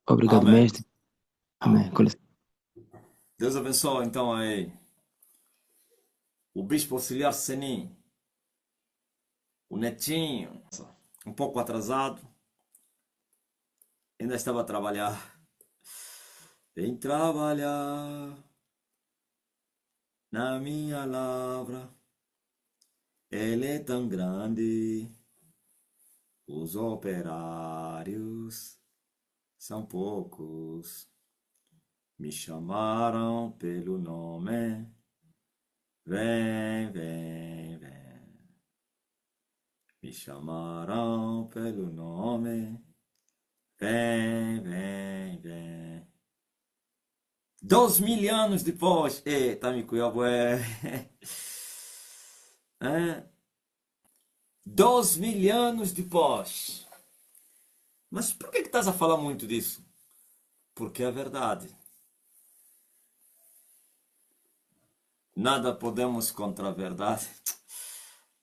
Obrigado, Amém. mestre. Amém. Com licença. Deus abençoe então aí o Bispo Auxiliar Senin, o Netinho, um pouco atrasado, ainda estava a trabalhar. Em trabalhar na minha lavra, ele é tão grande, os operários são poucos. Me chamaram pelo nome, vem, vem, vem. Me chamaram pelo nome, vem, vem, vem. 2.000 anos depois, eita, me cuiabué. É, 2.000 anos depois. Mas por que estás a falar muito disso? Porque é verdade. Nada podemos contra a verdade.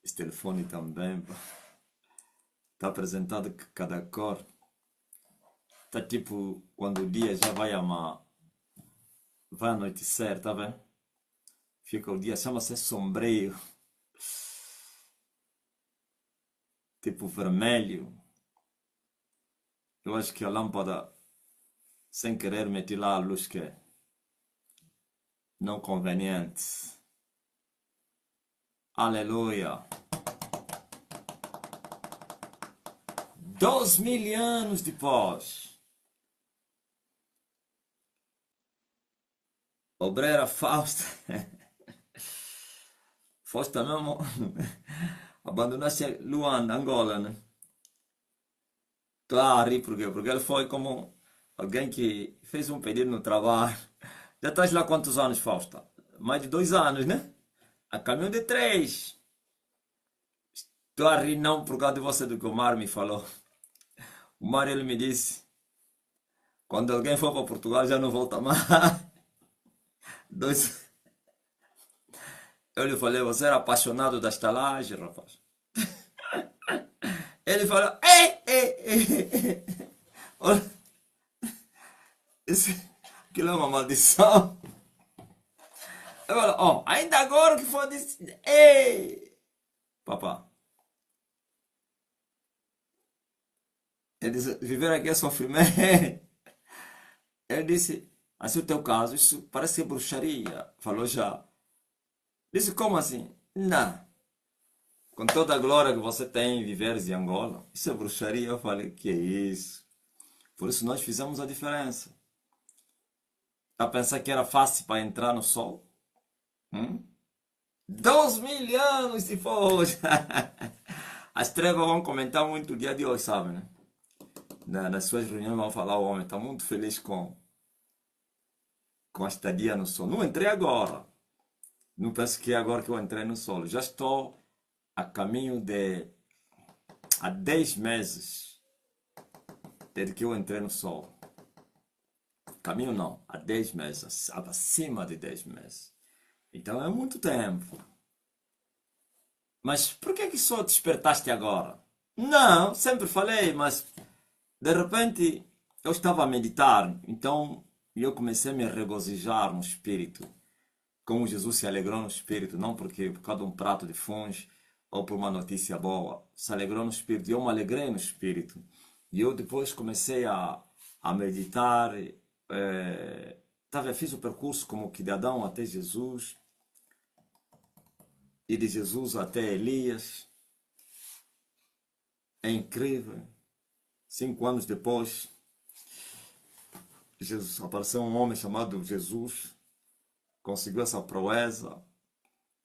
Esse telefone também, pá. Está apresentado que cada cor. Está tipo quando o dia já vai anoitecer, tá vendo? Fica o dia, chama-se sombrio, tipo vermelho. Eu acho que a lâmpada, sem querer, meti lá a luz que é não conveniente. Aleluia. 2.000 anos depois. Obreira Fausta. Fausta mesmo. Abandonaste Luanda, Angola, né? Tô a rir por quê? Porque ele foi como alguém que fez um pedido no trabalho. Já estás lá quantos anos, Fausta? Mais de 2 anos, né? A caminho de 3. Estou a rir não por causa de você do que o Mário me falou. O Mário ele me disse, quando alguém for para Portugal já não volta mais. Dois... Eu lhe falei, você era apaixonado da estalagem, rapaz. Ele falou, ei, ei, ei, ei. Olha, aquilo é uma maldição. Eu falo, ó, ainda agora que foi disse, ei, papá. Ele disse, viver aqui é sofrimento. Ele disse, assim o teu caso, isso parece ser bruxaria. Falou já. Disse, como assim? Não. Com toda a glória que você tem em viveres em Angola, isso é bruxaria. Eu falei, que é isso? Por isso nós fizemos a diferença. A pensar que era fácil para entrar no sol? Hum? 2.000 anos se for hoje. As trevas vão comentar muito o dia de hoje, sabe, né? Nas suas reuniões vão falar, o homem está muito feliz com a estadia no sol. Não entrei agora. Não penso que é agora que eu entrei no solo. Já estou a caminho de há 10 meses desde que eu entrei no solo. Caminho não, há 10 meses, acima de 10 meses. Então é muito tempo. Mas por que só despertaste agora? Não, sempre falei, mas de repente eu estava a meditar, então eu comecei a me regozijar no espírito. Como Jesus se alegrou no espírito, não porque por causa de um prato de fungo ou por uma notícia boa, se alegrou no espírito. E eu me alegrei no espírito. E eu depois comecei a meditar, fiz o percurso como que de Adão até Jesus, e de Jesus até Elias. É incrível. 5 anos depois, Jesus, apareceu um homem chamado Jesus, conseguiu essa proeza.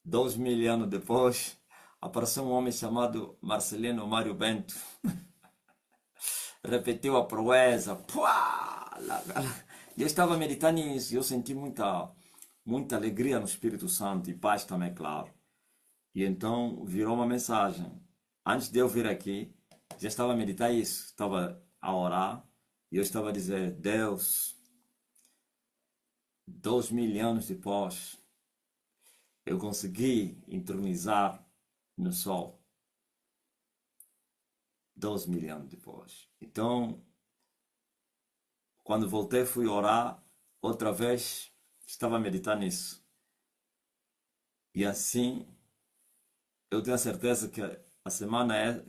2.000 anos depois, apareceu um homem chamado Marcelino Mário Bento, repetiu a proeza. Pua! E eu estava meditando nisso e eu senti muita alegria no Espírito Santo e paz também, claro. E então virou uma mensagem. Antes de eu vir aqui, já estava a meditar isso, estava a orar e eu estava a dizer: Deus, 2.000 anos depois, eu consegui entronizar no sol. 2.000 anos depois. Então, Quando voltei, fui orar. Outra vez, estava a meditar nisso. E assim, eu tenho a certeza que a semana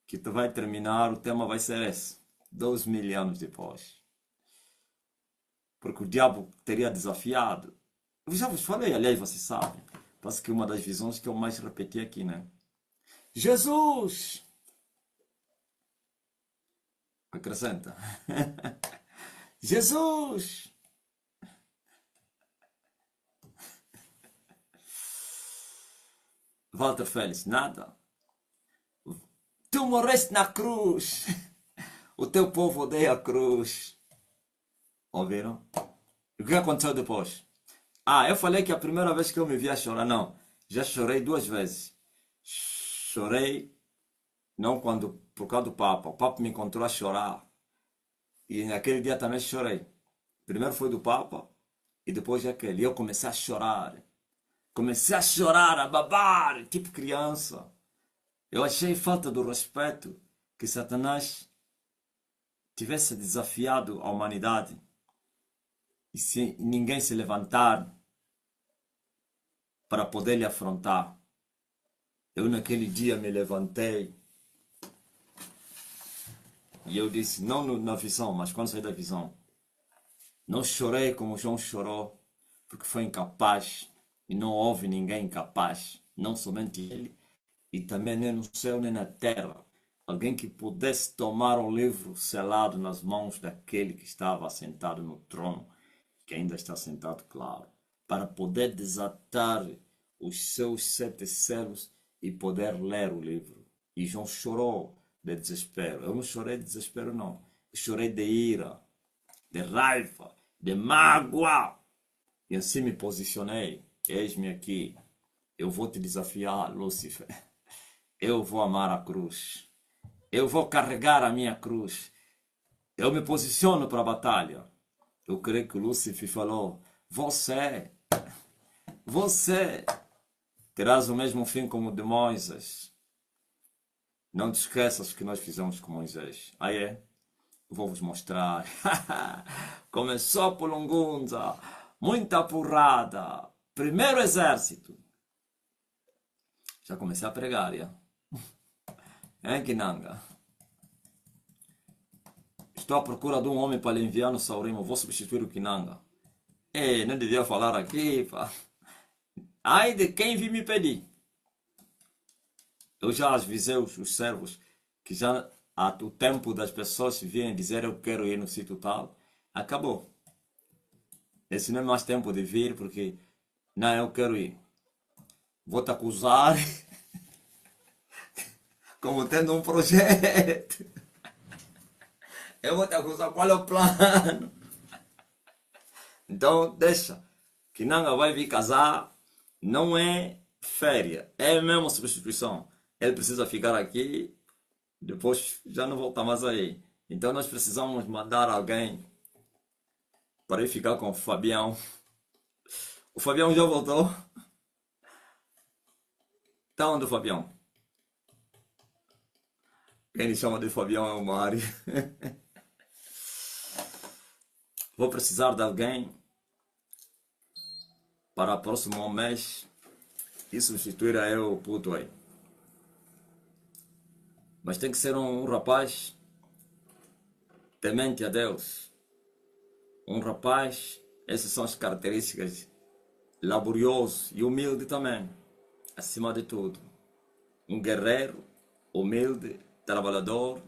que tu vai terminar, o tema vai ser esse. 2.000 anos depois. Porque o diabo teria desafiado. Eu já vos falei, aliás, vocês sabem. Parece que uma das visões que eu mais repeti aqui, né? Jesus! Acrescenta. Jesus! Walter Félix, nada. Tu morreste na cruz. O teu povo odeia a cruz. Ouviram? O que aconteceu depois? Ah, eu falei que a primeira vez que eu me vi a chorar, não. Já chorei 2 vezes. Chorei, não quando, por causa do Papa. O Papa me encontrou a chorar. E naquele dia também chorei. Primeiro foi do Papa e depois aquele. E eu comecei a chorar. Comecei a chorar, a babar, tipo criança. Eu achei falta do respeito que Satanás tivesse desafiado a humanidade e se ninguém se levantar para poder lhe afrontar. Eu naquele dia me levantei e eu disse, não na visão, mas quando saí da visão, não chorei como João chorou, porque foi incapaz e não houve ninguém incapaz, não somente ele, e também nem no céu nem na terra, alguém que pudesse tomar um livro selado nas mãos daquele que estava sentado no trono, que ainda está sentado, claro, para poder desatar os seus 7 selos e poder ler o livro. E João chorou de desespero. Eu não chorei de desespero, não. Eu chorei de ira, de raiva, de mágoa. E assim me posicionei. Eis-me aqui. Eu vou te desafiar, Lúcifer. Eu vou amar a cruz. Eu vou carregar a minha cruz. Eu me posiciono para a batalha. Eu creio que o Lúcifer falou: você terás o mesmo fim como o de Moisés. Não te esqueças que nós fizemos com Moisés. Ah, é? Vou vos mostrar. Começou por Lungunza. Muita porrada. Primeiro exército. Já comecei a pregar, já. Hein, Kinanga? Estou à procura de um homem para lhe enviar no Saurimo. Vou substituir o Kinanga. Ei, não devia falar aqui, pá. Ai de quem vir me pedir. Eu já avisei os servos que já o tempo das pessoas virem dizer eu quero ir no sítio tal. Acabou. Esse não é mais tempo de vir porque não, eu quero ir. Vou te acusar como tendo um projeto. Eu vou te acusar qual é o plano. Então deixa. Que Nanga vai vir casar. Não é férias. É mesmo substituição. Ele precisa ficar aqui. Depois já não volta mais aí. Então nós precisamos mandar alguém para ir ficar com o Fabião. O Fabião já voltou. Tá onde o Fabião? Quem ele chama de Fabião é o Mário. Vou precisar de alguém para o próximo mês e substituir a eu, puto aí. Mas tem que ser um rapaz temente a Deus. Um rapaz, essas são as características, laborioso e humilde também, acima de tudo. Um guerreiro, humilde, trabalhador,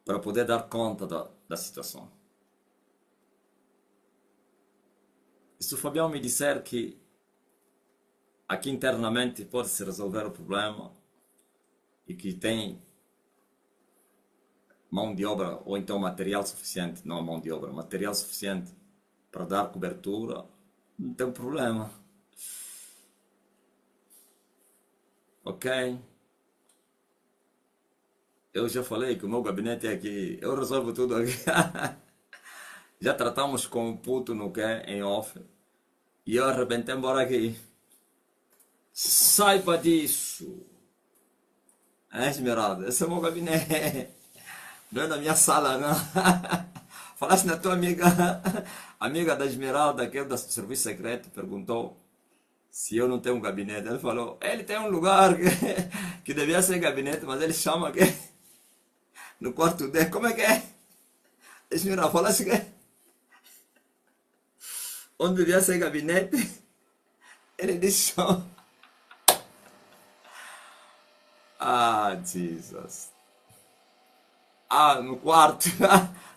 para poder dar conta da situação. E se o Fabião me disser que aqui internamente pode-se resolver o problema e que tem mão de obra ou então material suficiente, não mão de obra, material suficiente para dar cobertura, não tem problema. Ok? Eu já falei que o meu gabinete é aqui, eu resolvo tudo aqui. Já tratamos com o puto no que em off e eu arrebentei embora aqui. Saiba disso. É, Esmeralda, esse é o meu gabinete. Não é na minha sala, não. Falaste na tua amiga, amiga da Esmeralda, que é do serviço secreto, perguntou se eu não tenho um gabinete. Ele falou, ele tem um lugar que devia ser gabinete, mas ele chama que no quarto dele. Como é que é? Esmeralda, falaste que onde devia ser gabinete, ele disse, ah, Jesus. Ah, no quarto,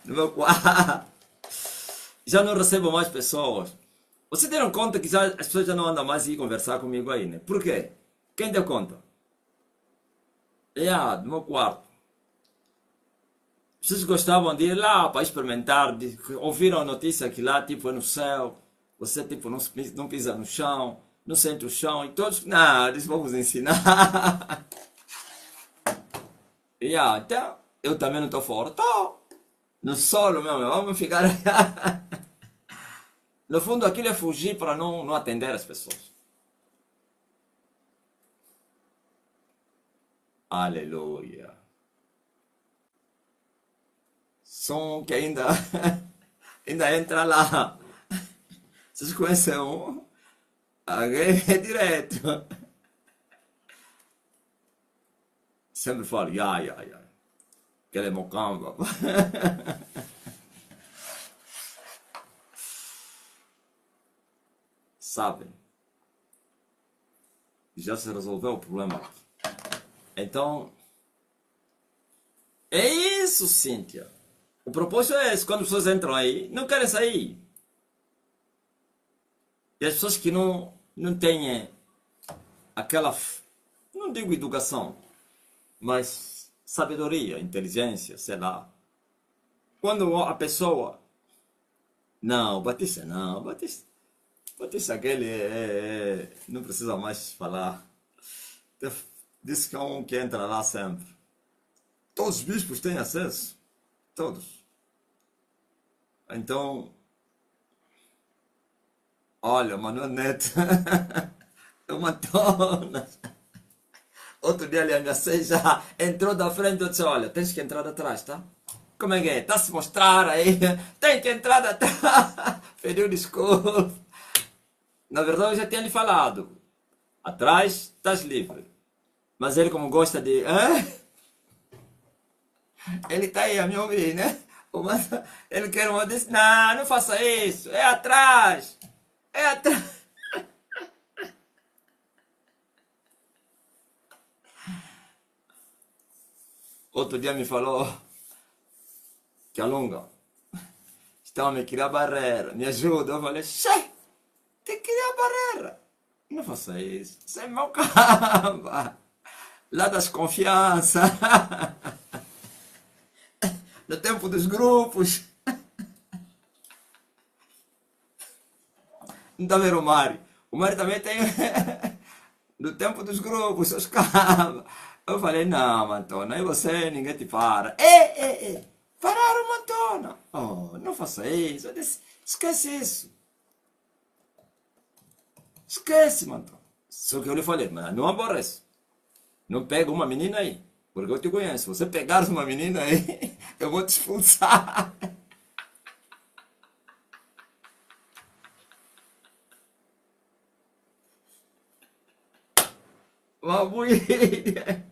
no meu quarto. Já não recebo mais pessoas. Vocês deram conta que já, as pessoas já não andam mais a ir conversar comigo aí, né? Por quê? Quem deu conta? No meu quarto. Vocês gostavam de ir lá para experimentar, ouviram a notícia que lá tipo é no céu, você tipo não pisa no chão, não sente o chão, e todos, não, eles vão vos ensinar. Então, eu também não estou fora, estou no solo mesmo, vamos ficar. No fundo, aquilo é fugir para não atender as pessoas. Aleluia. Som que ainda, ainda entra lá. Vocês conhecem um? Alguém é direto. Sempre falo, ya. Que ele é mocamba. Sabem? Já se resolveu o problema aqui. Então, é isso, Cíntia. O propósito é esse. Quando as pessoas entram aí, não querem sair. E as pessoas que não têm aquela, não digo educação, mas sabedoria, inteligência, sei lá. Quando a pessoa, não, Batista não, Batista aquele não precisa mais falar. Disse que é um que entra lá sempre. Todos os bispos têm acesso, todos. Então, olha, Manuel Neto, é uma tona. Outro dia ele ameaçou já, entrou da frente, eu disse, olha, tens que entrar atrás, tá? Como é que é? Está a se mostrar aí, tem que entrar atrás. Pediu desculpa. Na verdade eu já tinha lhe falado, atrás estás livre. Mas ele como gosta de, ele está aí a me ouvir, né? Ele quer uma disse, não faça isso, é atrás, é atrás. Outro dia me falou que alonga, estão a me criar barreira, me ajuda. Eu falei, che, tem que criar barreira. Não faça isso, você é meu camba. Lá das confianças, no tempo dos grupos. Não está vendo o Mário? O Mário também tem. No tempo dos grupos, seus cabos. Eu falei, não, Mantona, aí você, ninguém te para. Pararam, Mantona. Oh, não faça isso. Eu disse, esquece isso. Esquece, Mantona. Só que eu lhe falei, mas não aborrece. Não pega uma menina aí. Porque eu te conheço. Se você pegar uma menina aí, eu vou te expulsar. Uma mulher.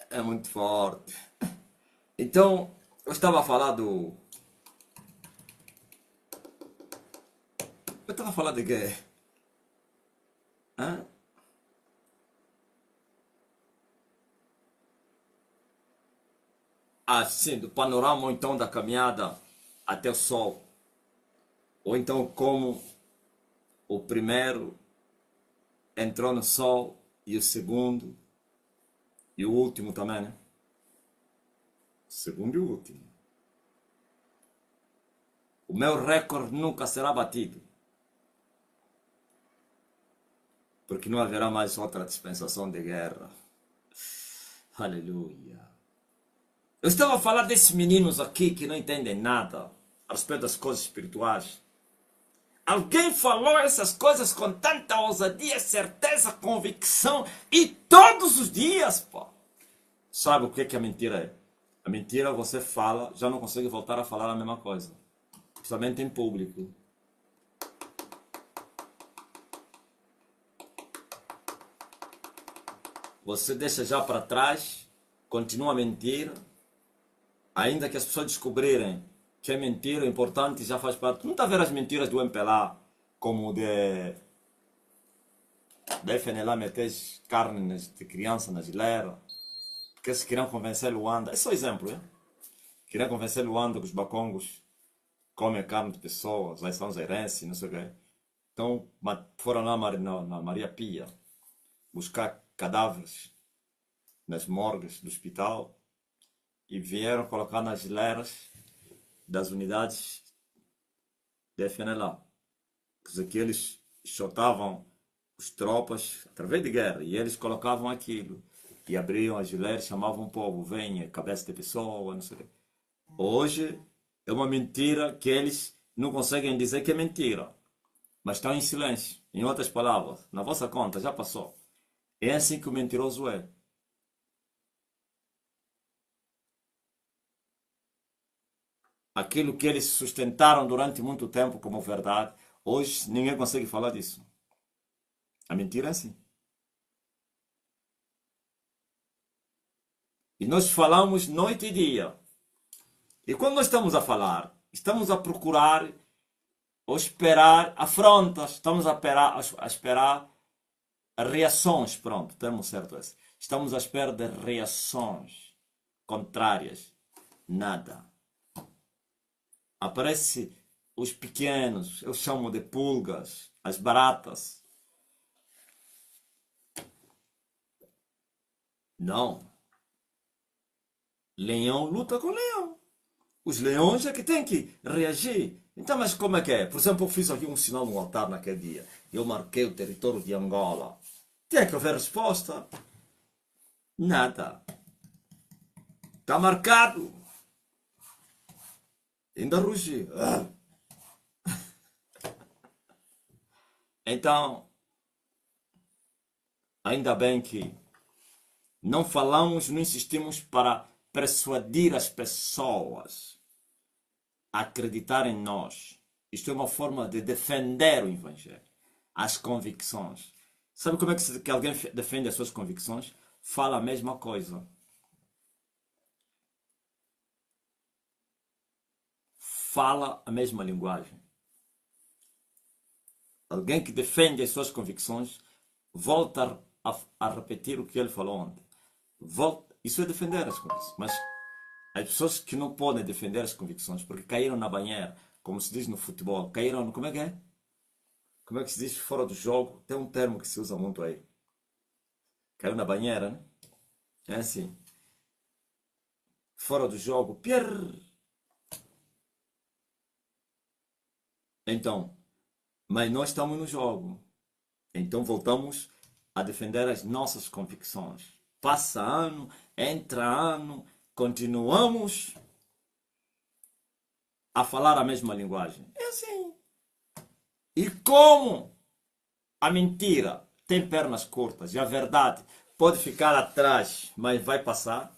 É muito forte. Então, eu estava a falar do. Eu estava a falar de quê? Hã? Ah, sim, do panorama ou então da caminhada até o sol. Ou então como o primeiro entrou no sol e o segundo e o último também, né? O segundo e o último. O meu recorde nunca será batido. Porque não haverá mais outra dispensação de guerra. Aleluia. Eu estava a falar desses meninos aqui que não entendem nada a respeito das coisas espirituais. Alguém falou essas coisas com tanta ousadia, certeza, convicção e todos os dias, pô. Sabe o que que a mentira é? A mentira você fala, já não consegue voltar a falar a mesma coisa. Principalmente em público. Você deixa já para trás, continua a mentir, ainda que as pessoas descobrirem que é mentira, o importante já faz parte. Não está a ver as mentiras do MPLA, como de FNLA meter carne de criança na geleira, porque se queriam convencer Luanda, é só exemplo, hein? Queriam convencer Luanda que os bacongos comem carne de pessoas, aí são zairenses, não sei o quê. Então foram lá na Maria Pia buscar cadáveres nas morgues do hospital e vieram colocar nas geleiras das unidades da FNLA. Quer dizer que eles chotavam as tropas através de guerra e eles colocavam aquilo e abriam as geleiras, chamavam o povo, venha, cabeça de pessoa, não sei o quê. Hoje é uma mentira que eles não conseguem dizer que é mentira, mas estão em silêncio. Em outras palavras, na vossa conta já passou. É assim que o mentiroso é. Aquilo que eles sustentaram durante muito tempo como verdade, hoje ninguém consegue falar disso. A mentira é assim. E nós falamos noite e dia. E quando nós estamos a falar, estamos a procurar ou esperar afrontas, estamos a esperar reações, pronto, o termo certo é esse. Estamos à espera de reações contrárias. Nada. Aparece os pequenos, eu chamo de pulgas, as baratas. Não. Leão luta com leão. Os leões é que têm que reagir. Então, mas como é que é? Por exemplo, eu fiz aqui um sinal no altar naquele dia. Eu marquei o território de Angola. Tem que haver resposta. Nada. Está marcado. Ainda rugi. Então, ainda bem que não falamos, não insistimos para persuadir as pessoas a acreditar em nós. Isto é uma forma de defender o Evangelho, as convicções. Sabe como é que alguém defende as suas convicções? Fala a mesma coisa. Fala a mesma linguagem. Alguém que defende as suas convicções volta a repetir o que ele falou ontem. Isso é defender as convicções. Mas as pessoas que não podem defender as convicções porque caíram na banheira, como se diz no futebol, caíram no... Como é que é? Como é que se diz fora do jogo? Tem um termo que se usa muito aí. Caiu na banheira, né? É assim. Fora do jogo, Pierre. Então, mas nós estamos no jogo. Então voltamos a defender as nossas convicções. Passa ano, entra ano, continuamos a falar a mesma linguagem. É assim. E como a mentira tem pernas curtas e a verdade pode ficar atrás, mas vai passar,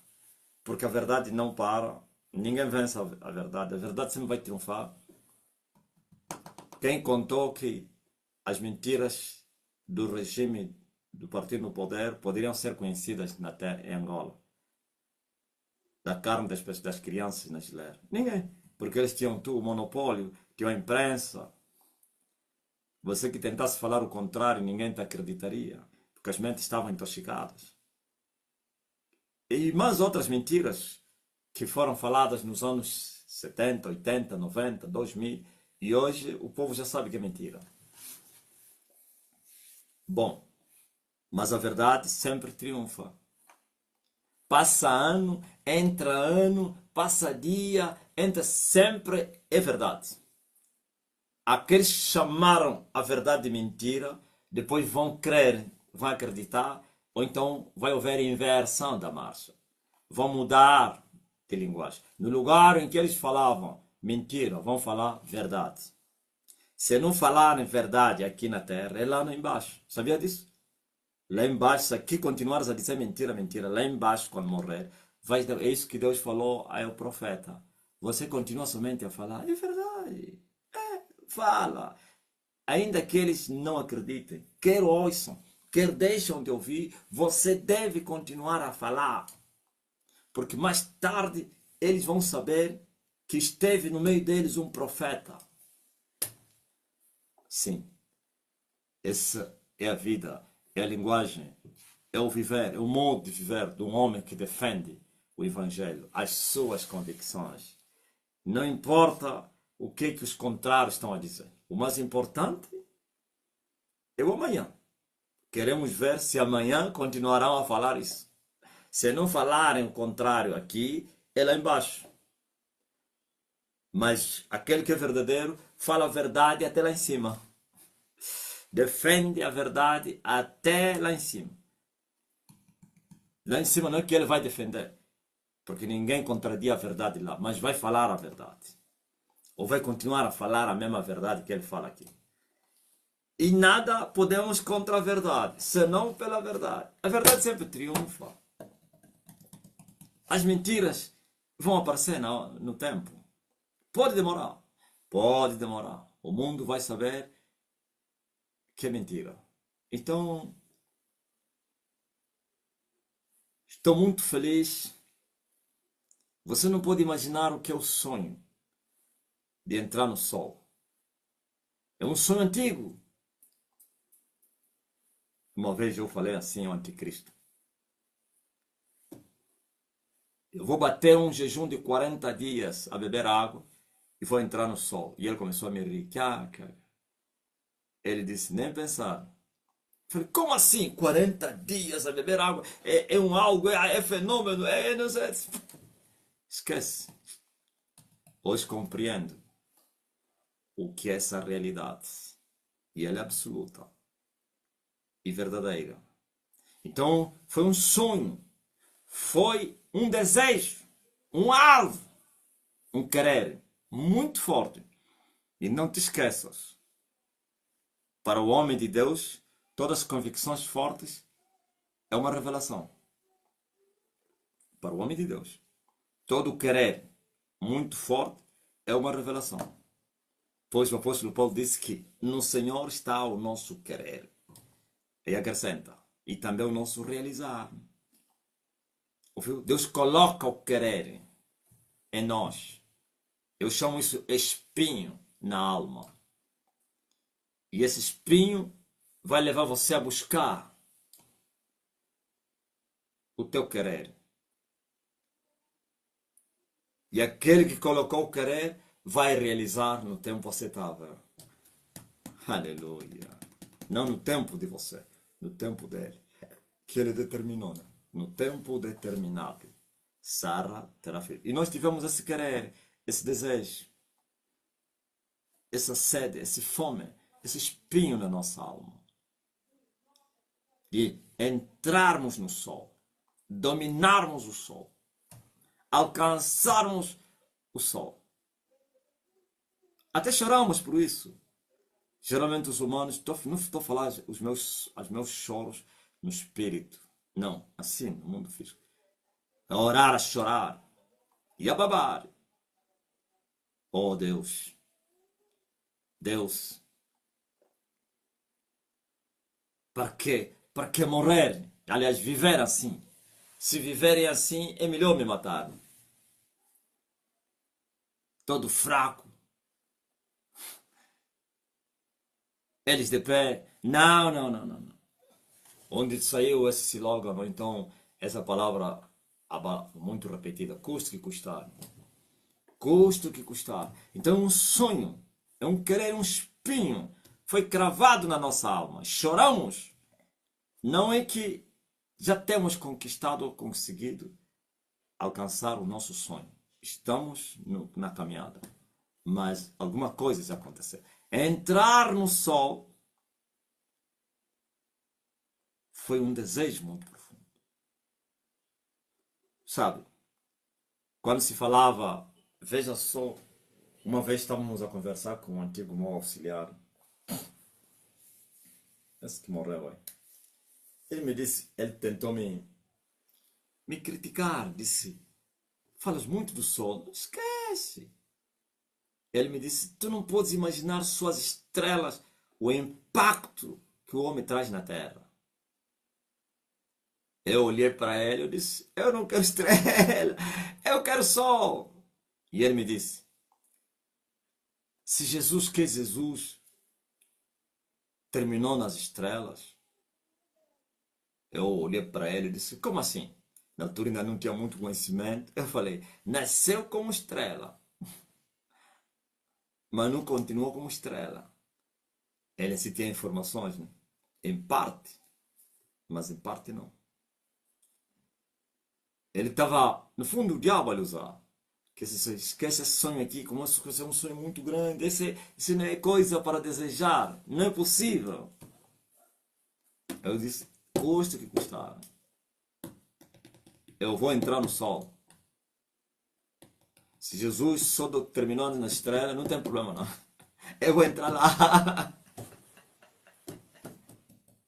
porque a verdade não para. Ninguém vence a verdade sempre vai triunfar. Quem contou que as mentiras do regime do partido no poder poderiam ser conhecidas na terra, em Angola? Da carne das crianças na geleira? Ninguém. Porque eles tinham o monopólio, tinham a imprensa. Você que tentasse falar o contrário, ninguém te acreditaria. Porque as mentes estavam intoxicadas. E mais outras mentiras que foram faladas nos anos 70, 80, 90, 2000. E hoje o povo já sabe que é mentira. Bom, mas a verdade sempre triunfa. Passa ano, passa dia, entra sempre, é verdade. Aqueles que chamaram a verdade de mentira, depois vão crer, vão acreditar, ou então vai haver inversão da marcha. Vão mudar de linguagem. No lugar em que eles falavam mentira, vão falar verdade. Se não falarem verdade aqui na terra, é lá no embaixo. Sabia disso? Lá embaixo, se aqui continuares a dizer mentira, mentira, lá embaixo, quando morrer, é isso que Deus falou ao profeta. Você continua somente a falar, é verdade, fala. Ainda que eles não acreditem, quer ouçam, quer deixam de ouvir, você deve continuar a falar. Porque mais tarde eles vão saber que esteve no meio deles um profeta. Sim, essa é a vida, é a linguagem, é o viver, é o modo de viver de um homem que defende o Evangelho, as suas convicções. Não importa o que os contrários estão a dizer. O mais importante é o amanhã. Queremos ver se amanhã continuarão a falar isso. Se não falarem o contrário aqui, é lá embaixo. Mas aquele que é verdadeiro fala a verdade até lá em cima. Defende a verdade até lá em cima. Lá em cima não é que ele vai defender, porque ninguém contradia a verdade lá, mas vai falar a verdade. Ou vai continuar a falar a mesma verdade que ele fala aqui. E nada podemos contra a verdade, senão pela verdade. A verdade sempre triunfa. As mentiras vão aparecer no tempo. Pode demorar. Pode demorar. O mundo vai saber que é mentira. Então, estou muito feliz. Você não pode imaginar o que é o sonho de entrar no sol. É um sonho antigo. Uma vez eu falei assim ao anticristo. Eu vou bater um jejum de 40 dias a beber água e vou entrar no sol. E ele começou a me rir. Ele disse, nem pensar. Eu falei, como assim 40 dias a beber água? É um algo, é fenômeno, não sei. Esquece. Hoje compreendo o que é essa realidade. E ela é absoluta e verdadeira. Então, foi um sonho, foi um desejo, um alvo, um querer muito forte. E não te esqueças, para o homem de Deus, todas as convicções fortes é uma revelação. Para o homem de Deus, todo o querer muito forte é uma revelação. Pois o apóstolo Paulo disse que no Senhor está o nosso querer. E acrescenta, e também o nosso realizar. Ouviu? Deus coloca o querer em nós. Eu chamo isso espinho na alma. E esse espinho vai levar você a buscar o teu querer. E aquele que colocou o querer vai realizar no tempo aceitável. Aleluia. Não no tempo de você, no tempo dele. Que ele determinou. Né? No tempo determinado. Sara terá filho. E nós tivemos esse querer, esse desejo, essa sede, essa fome, esse espinho na nossa alma. De entrarmos no sol, dominarmos o sol, alcançarmos o sol. Até choramos por isso. Geralmente os humanos, não estou a falar os meus choros no espírito. Não, assim, no mundo físico. A orar, a chorar e a babar. Oh Deus, Deus, para quê? Para que morrer? Aliás, viver assim. Se viverem assim, é melhor me matar. Todo fraco. Eles de pé. Não, não, não, não. Onde saiu esse slogan, ou então essa palavra muito repetida, custe que custar. Custe que custar. Então é um sonho, é um querer, um espinho, foi cravado na nossa alma. Choramos. Não é que já temos conquistado ou conseguido alcançar o nosso sonho. Estamos na caminhada. Mas alguma coisa já aconteceu. Entrar no sol foi um desejo muito profundo. Sabe? Quando se falava, veja só Uma vez estávamos a conversar com um antigo meu auxiliar, esse que morreu aí. Ele me disse, ele tentou me criticar, disse, falas muito do sol, não esquece. Ele me disse, tu não podes imaginar suas estrelas, o impacto que o homem traz na Terra. Eu olhei para ele e disse, eu não quero estrela, eu quero sol. E ele me disse, se Jesus, que Jesus terminou nas estrelas, eu olhei para ele e disse, como assim? Na altura ainda não tinha muito conhecimento. Eu falei, nasceu como estrela, mas não continuou como estrela. Ele se tinha informações, né? Em parte, mas em parte não. Ele estava, no fundo, o diabo a lhe usar. Que esquece esse sonho aqui, como se é um sonho muito grande. Esse não é coisa para desejar, não é possível. Eu disse, custa o que custar. Eu vou entrar no sol. Se Jesus só terminou na estrela, não tem problema não. Eu vou entrar lá.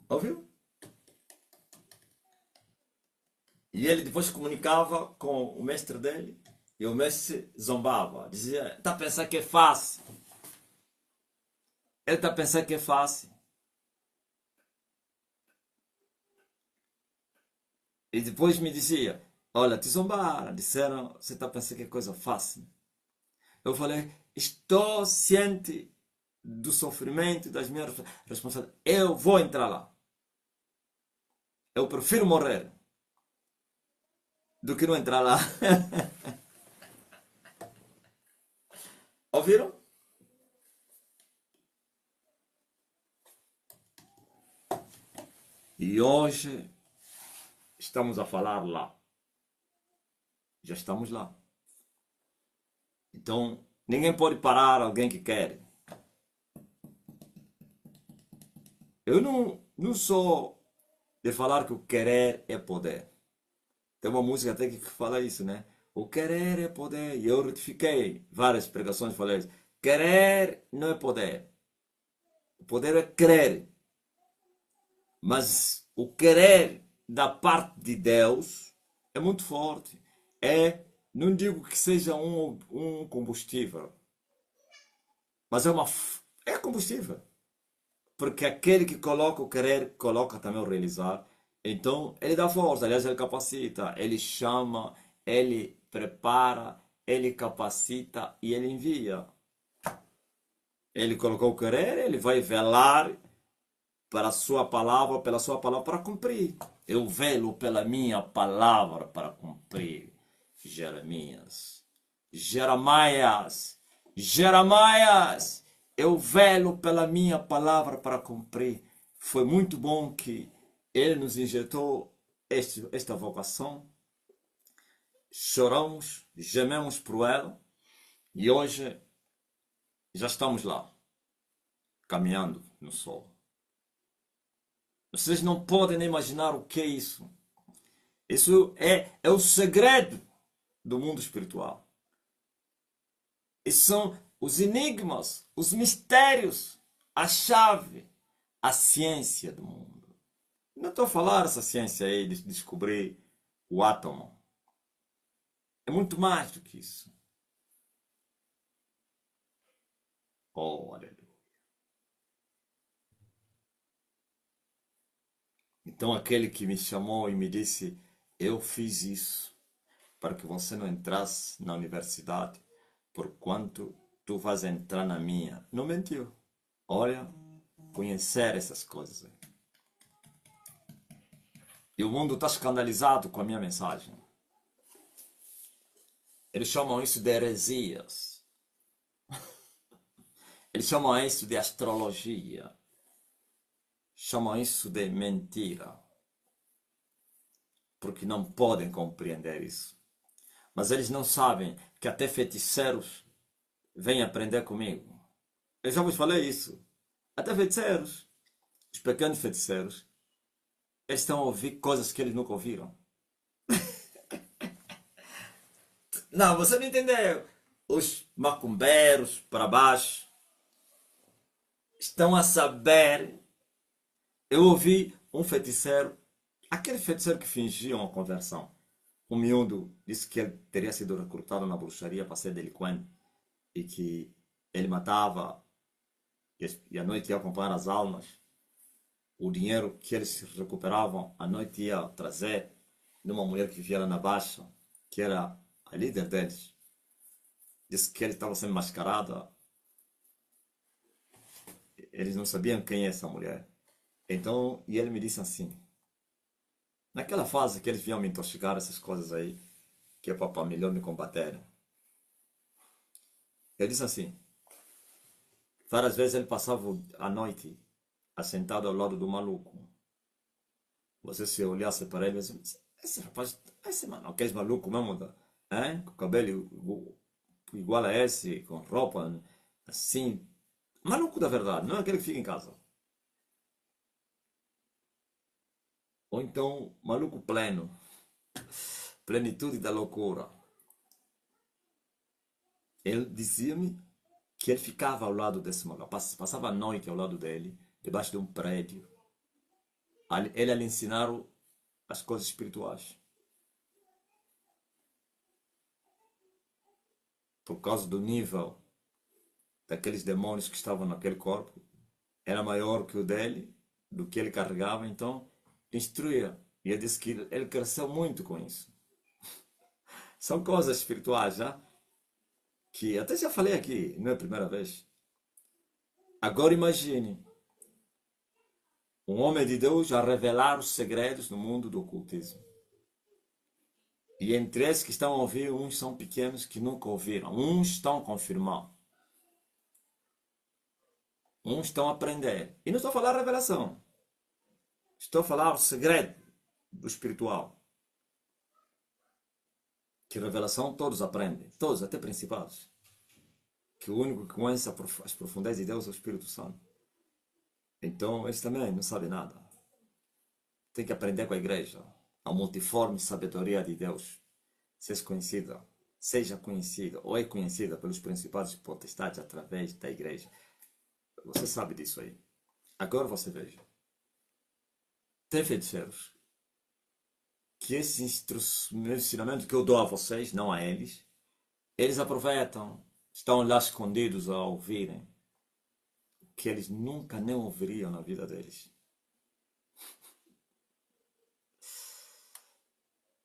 Ouviu? E ele depois comunicava com o mestre dele. E o mestre zombava. Dizia, está a pensar que é fácil. Ele está a pensar que é fácil. E depois me dizia, olha, te zombaram. Disseram, você está a pensar que é coisa fácil. Eu falei, estou ciente do sofrimento e das minhas responsabilidades. Eu vou entrar lá. Eu prefiro morrer do que não entrar lá. Ouviram? E hoje estamos a falar lá. Já estamos lá. Então, ninguém pode parar alguém que quer. Eu não sou de falar que o querer é poder. Tem uma música até que fala isso, né? O querer é poder. E eu retifiquei várias pregações, falei isso. Querer não é poder. O poder é crer. Mas o querer da parte de Deus é muito forte. Não digo que seja um combustível, mas é combustível. Porque aquele que coloca o querer, coloca também o realizar. Então, ele dá força, aliás, ele capacita, ele chama, ele prepara, ele capacita e ele envia. Ele colocou o querer, ele vai velar para a sua palavra, pela sua palavra para cumprir. Eu velo pela minha palavra para cumprir. Jeremias, Jeremias, Jeremias, eu velo pela minha palavra para cumprir. Foi muito bom que ele nos injetou esta vocação. Choramos, gememos por ela e hoje já estamos lá, caminhando no sol. Vocês não podem nem imaginar o que é isso. Isso é o segredo do mundo espiritual. Esses são os enigmas, os mistérios, a chave, a ciência do mundo. Não estou a falar essa ciência aí de descobrir o átomo. É muito mais do que isso. Oh, aleluia. Então aquele que me chamou e me disse, eu fiz isso para que você não entrasse na universidade, porquanto tu vais entrar na minha. Não mentiu. Olha, conhecer essas coisas aí. E o mundo está escandalizado com a minha mensagem. Eles chamam isso de heresias. Eles chamam isso de astrologia. Chamam isso de mentira. Porque não podem compreender isso. Mas eles não sabem que até feiticeiros vêm aprender comigo. Eu já vos falei isso. Até feiticeiros, os pequenos feiticeiros, eles estão a ouvir coisas que eles nunca ouviram. Não, você não entendeu. os macumbeiros para baixo estão a saber. Eu ouvi um feiticeiro, aquele feiticeiro que fingia uma conversão. Um miúdo disse que ele teria sido recrutado na bruxaria para ser delinquente e que ele matava e à noite ia acompanhar as almas. O dinheiro que eles recuperavam à noite ia trazer de uma mulher que vivia lá na Baixa, que era a líder deles. Disse que ele estava sendo mascarado. Eles não sabiam quem é essa mulher. Então, e ele me disse assim, naquela fase que eles vinham me intoxicar essas coisas aí, que é para melhor me combater. Ele disse assim, várias vezes ele passava a noite assentado ao lado do maluco. Você se olhasse para ele, você, esse rapaz, esse mano, aquele maluco mesmo, hein? Com cabelo igual a esse, com roupa assim, maluco da verdade, não é aquele que fica em casa. Ou então, maluco pleno, plenitude da loucura. Ele dizia-me que ele ficava ao lado desse maluco, passava a noite ao lado dele, debaixo de um prédio. Ele a lhe ensinar as coisas espirituais. Por causa do nível daqueles demônios que estavam naquele corpo, era maior que o dele, do que ele carregava, então instruía. E ele disse que ele cresceu muito com isso. São coisas espirituais, já, que até já falei aqui, não é a primeira vez. Agora imagine um homem de Deus a revelar os segredos no mundo do ocultismo. E entre esses que estão a ouvir, uns são pequenos que nunca ouviram, uns estão a confirmar, uns estão a aprender. E não estou a falar revelação, estou a falar o segredo do espiritual. Que revelação todos aprendem, todos, até principados. Que o único que conhece as profundezas de Deus é o Espírito Santo. Então eles também não sabem nada. Tem que aprender com a igreja. A multiforme sabedoria de Deus. Seja conhecida ou é conhecida pelos principados e potestades através da igreja. Você sabe disso aí. Agora você veja. Tem feiticeiros que esse ensinamento que eu dou a vocês, não a eles, eles aproveitam, estão lá escondidos a ouvirem o que eles nunca nem ouviriam na vida deles.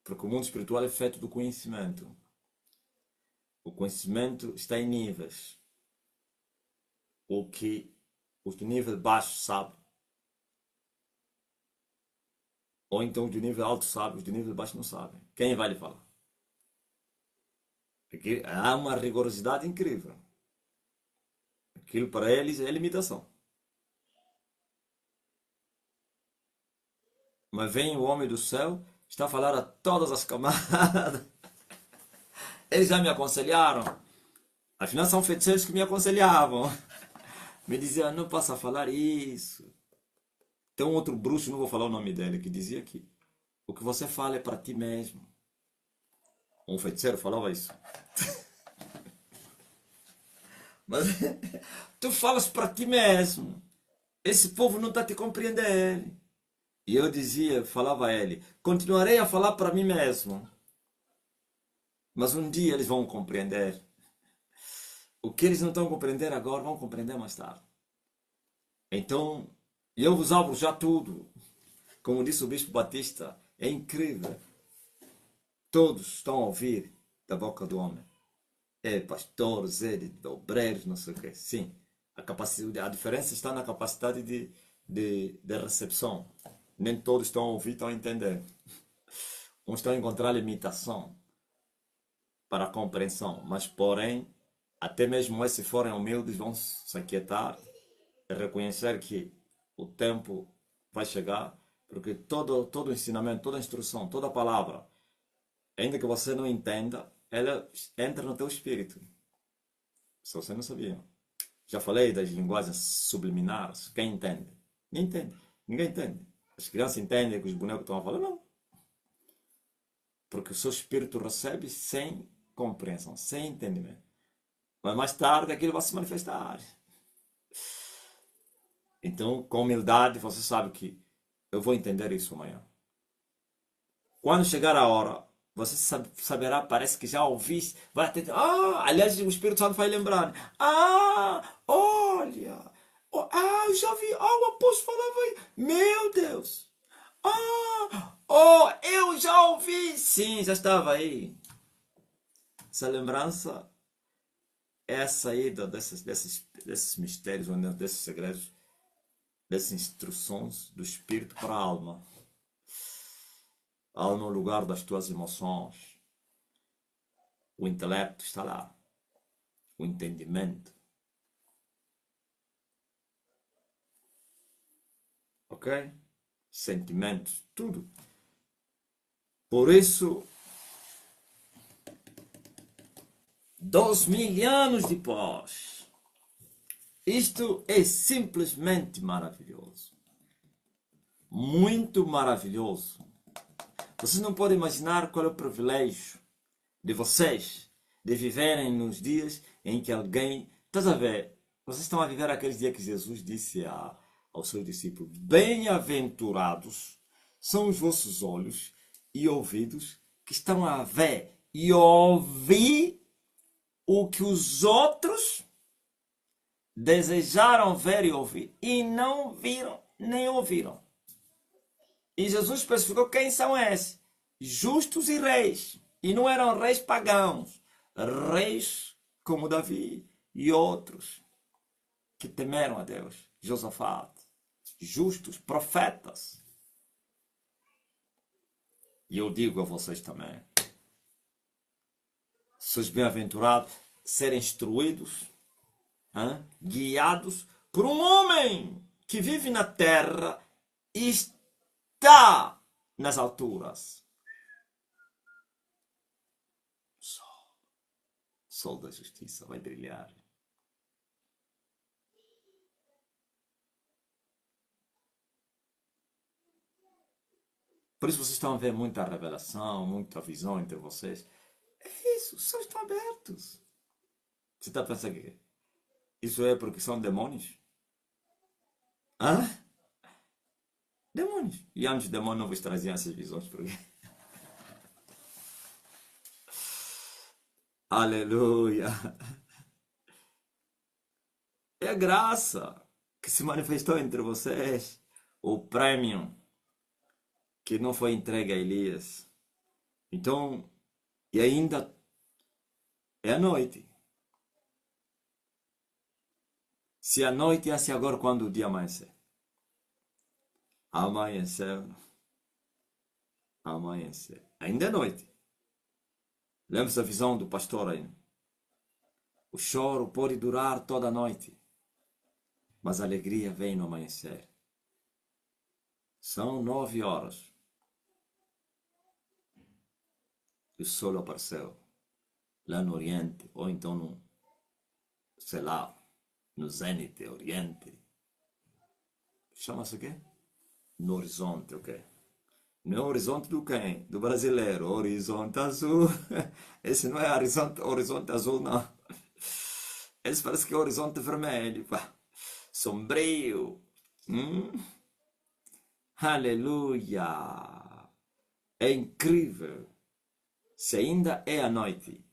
Porque o mundo espiritual é feito do conhecimento. O conhecimento está em níveis. O que os de nível baixo sabem. Ou então os de nível alto sabem, os de nível baixo não sabem. Quem vai lhe falar? Porque há uma rigorosidade incrível. Aquilo para eles é limitação. Mas vem o homem do céu, está a falar a todas as camadas. Eles já me aconselharam. Afinal, são feiticeiros que me aconselhavam. Me diziam, não passa a falar isso. Tem um outro bruxo, não vou falar o nome dele, que dizia que o que você fala é para ti mesmo. Um feiticeiro falava isso. Mas tu falas para ti mesmo. Esse povo não está te compreendendo. E eu dizia, falava a ele, continuarei a falar para mim mesmo. Mas um dia eles vão compreender. O que eles não estão a compreender agora, vão compreender mais tarde. Então, eu vos abro já tudo. Como disse o Bispo Batista, é incrível. Todos estão a ouvir da boca do homem. É pastores, é de obreiros, não sei o quê. Sim, a diferença está na capacidade de recepção. Nem todos estão a ouvir, estão a entender. Uns estão a encontrar limitação para a compreensão, mas porém, até mesmo esses se forem humildes, vão se aquietar e reconhecer que o tempo vai chegar, porque todo ensinamento, toda instrução, toda palavra, ainda que você não entenda, ela entra no teu espírito. Se você não sabia. Já falei das linguagens subliminares. Quem entende? Ninguém entende. Ninguém entende. As crianças entendem que os bonecos estão a falar? Não. Porque o seu espírito recebe sem compreensão, sem entendimento. Mas mais tarde aquilo vai se manifestar. Então, com humildade, você sabe que eu vou entender isso amanhã. Quando chegar a hora, você saberá, parece que já ouviste, vai atender. Ah, aliás, o Espírito Santo vai lembrar. Ah, olha. Eu já vi. Ah, o apóstolo falava aí. Meu Deus. Ah, oh, eu já ouvi. Sim, já estava aí. Essa lembrança é a saída desses mistérios, desses segredos, dessas instruções do Espírito para a alma. A alma é o lugar das tuas emoções. O intelecto está lá. O entendimento. Ok? Sentimentos, tudo. Por isso, 2000 anos depois, isto é simplesmente maravilhoso. Muito maravilhoso. Vocês não podem imaginar qual é o privilégio de vocês de viverem nos dias em que alguém... Estás a ver? Vocês estão a viver aqueles dias que Jesus disse aos seus discípulos: bem-aventurados são os vossos olhos e ouvidos que estão a ver e ouvir o que os outros desejaram ver e ouvir e não viram nem ouviram. E Jesus especificou quem são esses: justos e reis. E não eram reis pagãos, reis como Davi e outros que temeram a Deus. Josafate, justos, profetas. E eu digo a vocês também: sois bem-aventurados serem instruídos, guiados por um homem que vive na terra e está nas alturas. Sol da justiça vai brilhar. Por isso vocês estão a ver muita revelação, muita visão entre vocês. É isso, os céus estão abertos. Você está pensando que isso é porque são demônios? Hã? Demônios. E antes os demônios não vos traziam essas visões. Porque... Aleluia. É a graça que se manifestou entre vocês. O prêmio que não foi entregue a Elias. Então, e ainda é a noite. Se a noite é assim agora, quando o dia amanhecer. Amanhecer. Amanhecer. Ainda é noite. Lembra-se da visão do pastor aí? O choro pode durar toda a noite, mas a alegria vem no amanhecer. São 9 horas. E o sol apareceu lá no Oriente, ou então no, sei lá, no Zênite, Oriente. Chama-se o quê? No horizonte, ok? Não é o horizonte do quem? Do brasileiro. Horizonte azul. Esse não é horizonte azul, não. Esse parece que é horizonte vermelho. Pá. Sombrio. Aleluia. É incrível. Se ainda é a noite.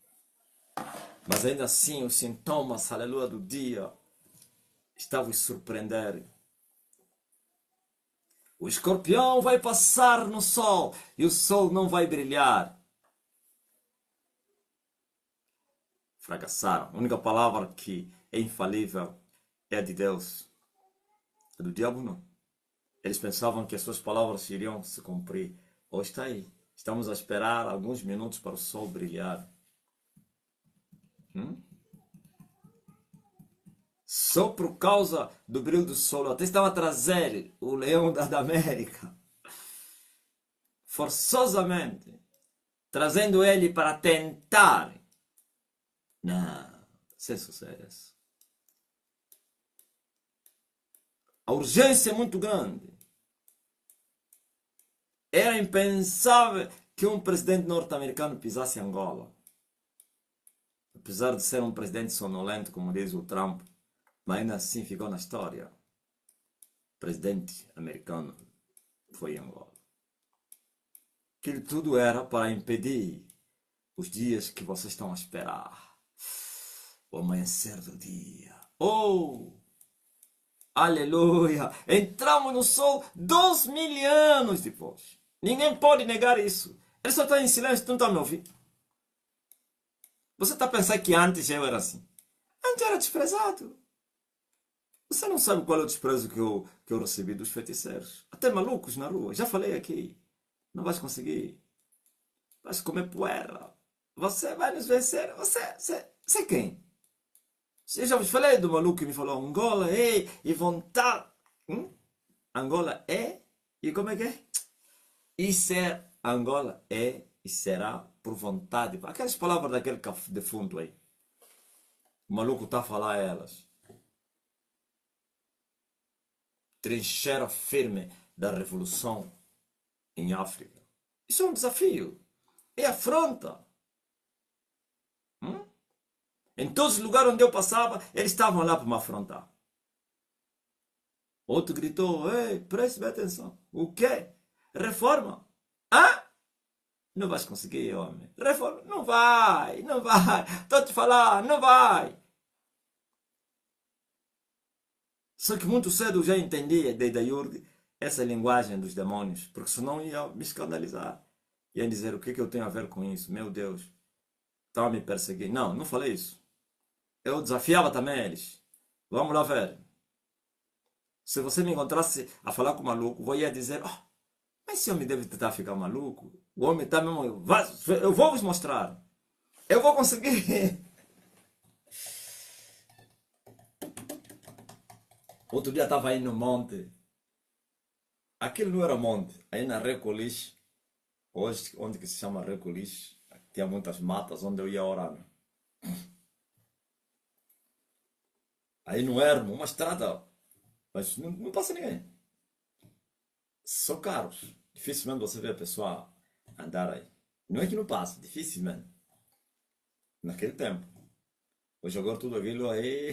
Mas ainda assim os sintomas, aleluia, do dia estavam a surpreender. O escorpião vai passar no sol e o sol não vai brilhar. Fracassaram. A única palavra que é infalível é a de Deus. A do diabo não. Eles pensavam que as suas palavras iriam se cumprir. Hoje está aí. Estamos a esperar alguns minutos para o sol brilhar. Só por causa do brilho do sol. Eu até estava a trazer o leão da América. Forçosamente. Trazendo ele para tentar. Não. Sem sucesso. A urgência é muito grande. Era impensável que um presidente norte-americano pisasse Angola. apesar de ser um presidente sonolento, como diz o Trump, mas ainda assim ficou na história. O presidente americano foi em Angola. Aquilo tudo era para impedir os dias que vocês estão a esperar. O amanhecer do dia. Oh! Aleluia! Entramos no sol 2.000 anos depois. Ninguém pode negar isso. Ele só está em silêncio, tu não está me ouvindo. Você está a pensar que antes eu era assim? Antes eu era desprezado. Você não sabe qual é o desprezo que eu recebi dos feiticeiros. Até malucos na rua. Já falei aqui. Não vais conseguir. Vais comer poeira. Você vai nos vencer. Você é quem? Eu já vos falei do maluco que me falou Angola é e vontade. Angola é e como é que é? E ser Angola é e será por vontade. Aquelas palavras daquele defunto aí. O maluco está a falar elas. Trincheira firme da revolução em África. Isso é um desafio. É afronta. Em todos os lugares onde eu passava, eles estavam lá para me afrontar. Outro gritou, ei, preste atenção. O quê? Reforma? Ah? Não vais conseguir, homem. Reforma? Não vai, não vai. Estou a te falar, não vai. Só que muito cedo eu já entendi desde a Yurg essa linguagem dos demônios, porque senão ia me escandalizar. Ia dizer o que eu tenho a ver com isso. Meu Deus, estava a me perseguir. Não, não falei isso. Eu desafiava também eles. Vamos lá ver. Se você me encontrasse a falar com o maluco, eu ia dizer, oh, mas esse homem deve tentar ficar maluco. O homem está mesmo... Eu vou vos mostrar. Eu vou conseguir. Outro dia estava aí no monte. Aquilo não era monte. Aí na Recoliche. Hoje, onde que se chama Recoliche, tinha muitas matas onde eu ia orar. Aí no Ermo, uma estrada, mas não passa ninguém. Só carros. Dificilmente você vê a pessoa andar aí. Não é que não passa, dificilmente. Naquele tempo. Hoje agora tudo aquilo aí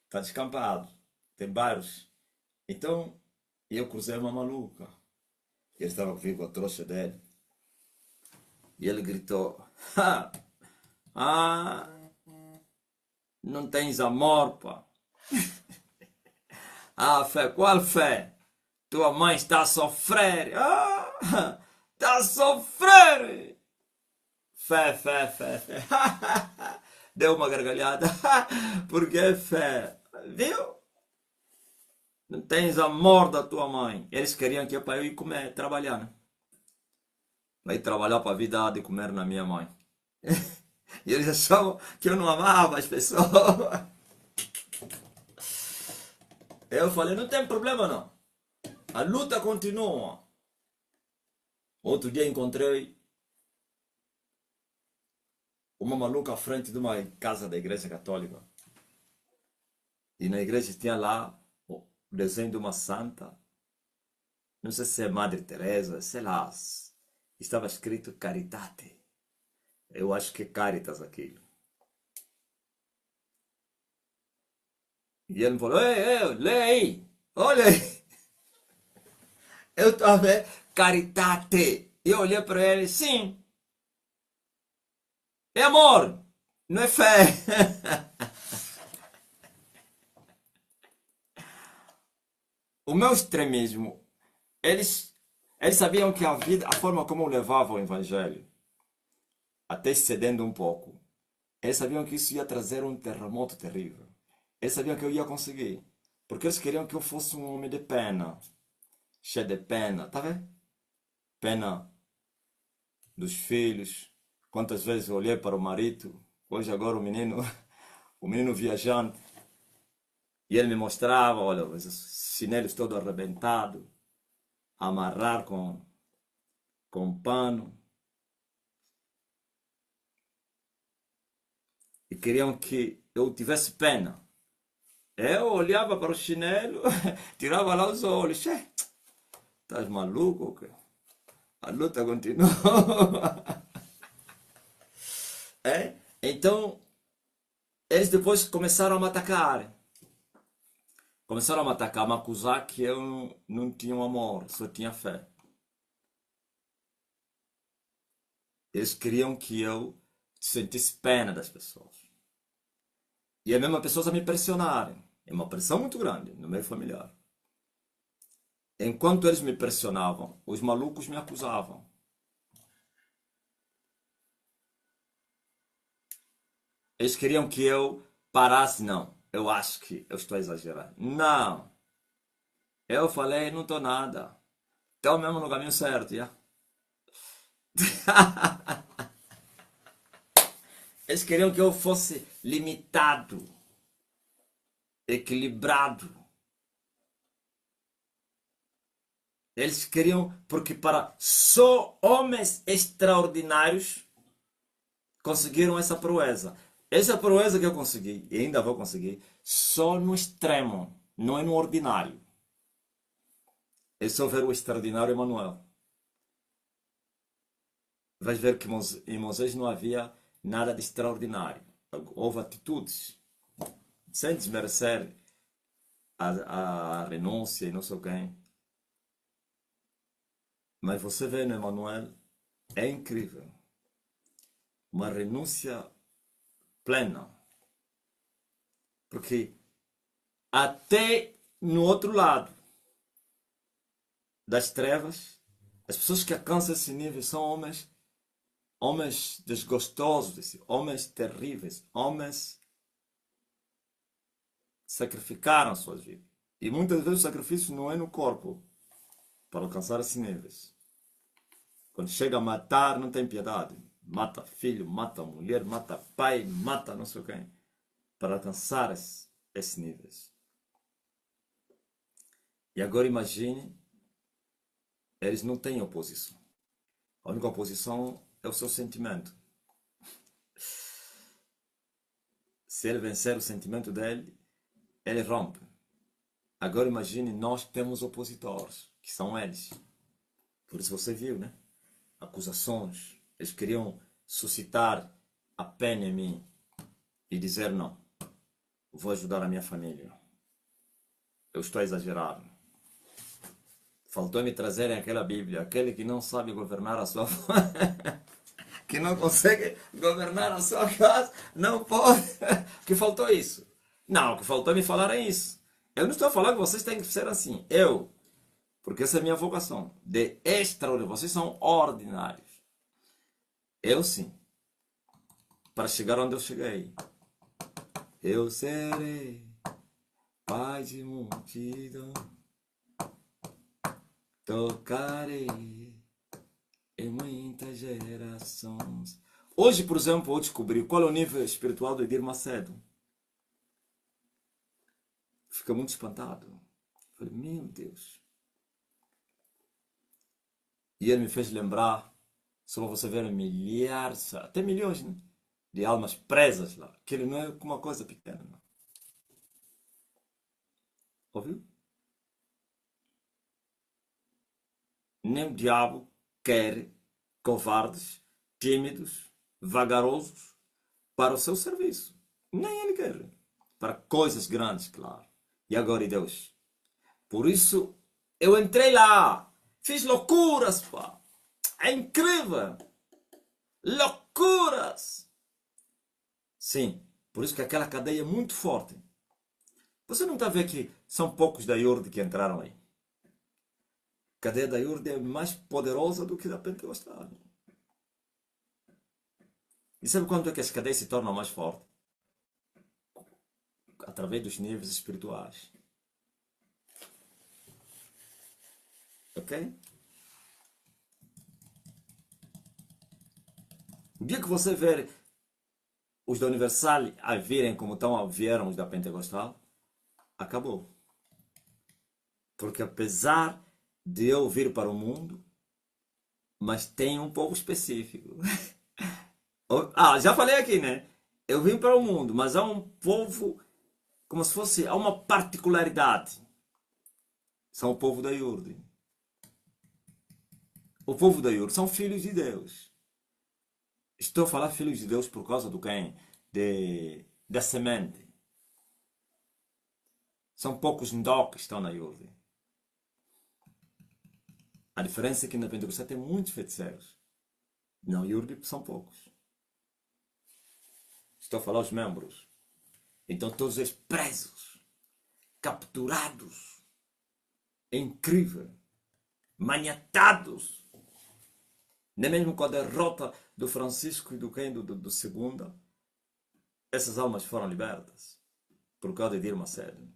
está descampado. Tem bairros. Então, eu cruzei uma maluca. Ele estava vindo com a trouxa dele. E ele gritou, não tens amor, pá. Fé, qual fé? Tua mãe está a sofrer. Está a sofrer. Fé, fé, fé, fé. Deu uma gargalhada. Porque é fé. Viu? Não tens amor da tua mãe. Eles queriam que eu ia comer, trabalhar, né? Vai trabalhar para a vida de comer na minha mãe. E eles achavam que eu não amava as pessoas. Eu falei, não tem problema não. A luta continua. Outro dia encontrei uma maluca à frente de uma casa da igreja católica. E na igreja tinha lá o desenho de uma santa. Não sei se é Madre Teresa, sei lá. Estava escrito Caritate. Eu acho que é Caritas aquilo. E ele me falou, ei, lê aí. Olha aí. Eu estava vendo Caritate. E eu olhei para ele, sim. É amor, não é fé. O meu extremismo, eles sabiam que a vida, a forma como eu levava o evangelho, até cedendo um pouco, eles sabiam que isso ia trazer um terremoto terrível. Eles sabiam que eu ia conseguir. Porque eles queriam que eu fosse um homem de pena. Cheio de pena, tá vendo? Pena dos filhos. Quantas vezes eu olhei para o marido, hoje agora o menino viajante, e ele me mostrava, olha, os chinelos todos arrebentados, amarrar com pano. E queriam que eu tivesse pena. Eu olhava para o chinelo, tirava lá os olhos. Estás maluco? A luta continua. Então, Eles depois começaram a me atacar. Começaram a me atacar, a me acusar que eu não tinha um amor, só tinha fé. Eles queriam que eu sentisse pena das pessoas. E a mesma pessoas a me pressionarem. É uma pressão muito grande no meio familiar. Enquanto eles me pressionavam, os malucos me acusavam. Eles queriam que eu parasse. Não, eu acho que eu estou exagerando. Não, eu falei, não estou nada. Estou mesmo no caminho certo, já. Eles queriam que eu fosse limitado, equilibrado. Eles queriam, porque para só homens extraordinários conseguiram essa proeza. Essa proeza que eu consegui, e ainda vou conseguir, só no extremo, não é no ordinário. É só ver o extraordinário Emanuel. Vais ver que em Moisés não havia nada de extraordinário. Houve atitudes, sem desmerecer a renúncia e não sei quem. Mas você vê no Emanuel, é incrível. Uma renúncia plena. Porque até no outro lado das trevas, as pessoas que alcançam esse nível são homens desgostosos, homens terríveis, homens que sacrificaram suas vidas. E muitas vezes o sacrifício não é no corpo para alcançar esses níveis. Quando chega a matar, não tem piedade. Mata filho, mata mulher, mata pai, mata não sei quem. Para alcançar esses níveis. E agora imagine, eles não têm oposição. A única oposição é o seu sentimento. Se ele vencer o sentimento dele, ele rompe. Agora imagine, nós temos opositores, que são eles. Por isso você viu, né? Acusações. Eles queriam suscitar a pena em mim e dizer não. Vou ajudar a minha família. Eu estou exagerado. Faltou-me trazerem aquela Bíblia. Aquele que não sabe governar a sua que não consegue governar a sua casa, não pode. Que faltou isso. Não, o que faltou me falar é isso. Eu não estou a falar que vocês têm que ser assim. Eu, porque essa é a minha vocação. De extraordinário. Vocês são ordinários. Eu sim. Para chegar onde eu cheguei. Eu serei pai de multidão. Tocarei em muitas gerações. Hoje, por exemplo, eu descobri qual é o nível espiritual do Edir Macedo. Fica muito espantado. Falei, meu Deus. E ele me fez lembrar, só para você ver, milhares, até milhões, né, de almas presas lá. Que ele não é uma coisa pequena. Não. Ouviu? Nem o diabo quer covardes, tímidos, vagarosos para o seu serviço. Nem ele quer. Para coisas grandes, claro. E agora, e Deus? Por isso, eu entrei lá. Fiz loucuras, pá. É incrível. Loucuras. Sim, por isso que aquela cadeia é muito forte. Você não está a ver que são poucos da IURD que entraram aí. A cadeia da IURD é mais poderosa do que a da Pentecostal. E sabe quando é que as cadeias se tornam mais fortes? Através dos níveis espirituais. Ok? O dia que você ver os da Universal a virem como vieram os da Pentecostal, acabou. Porque apesar de eu vir para o mundo, mas tem um povo específico. Já falei aqui, né? Eu vim para o mundo, mas há um povo, como se fosse, há uma particularidade. São o povo da IURD. O povo da IURD são filhos de Deus. Estou a falar filhos de Deus por causa do quem? da semente. São poucos ndó que estão na Yurdi. A diferença é que na Pentecostal tem muitos feiticeiros. Na Yurdi são poucos. Estou a falar os membros. Então todos eles presos, capturados. É incrível. Maniatados. Nem mesmo com a derrota do Francisco e do Segunda, essas almas foram libertas por causa de Edir Macedo.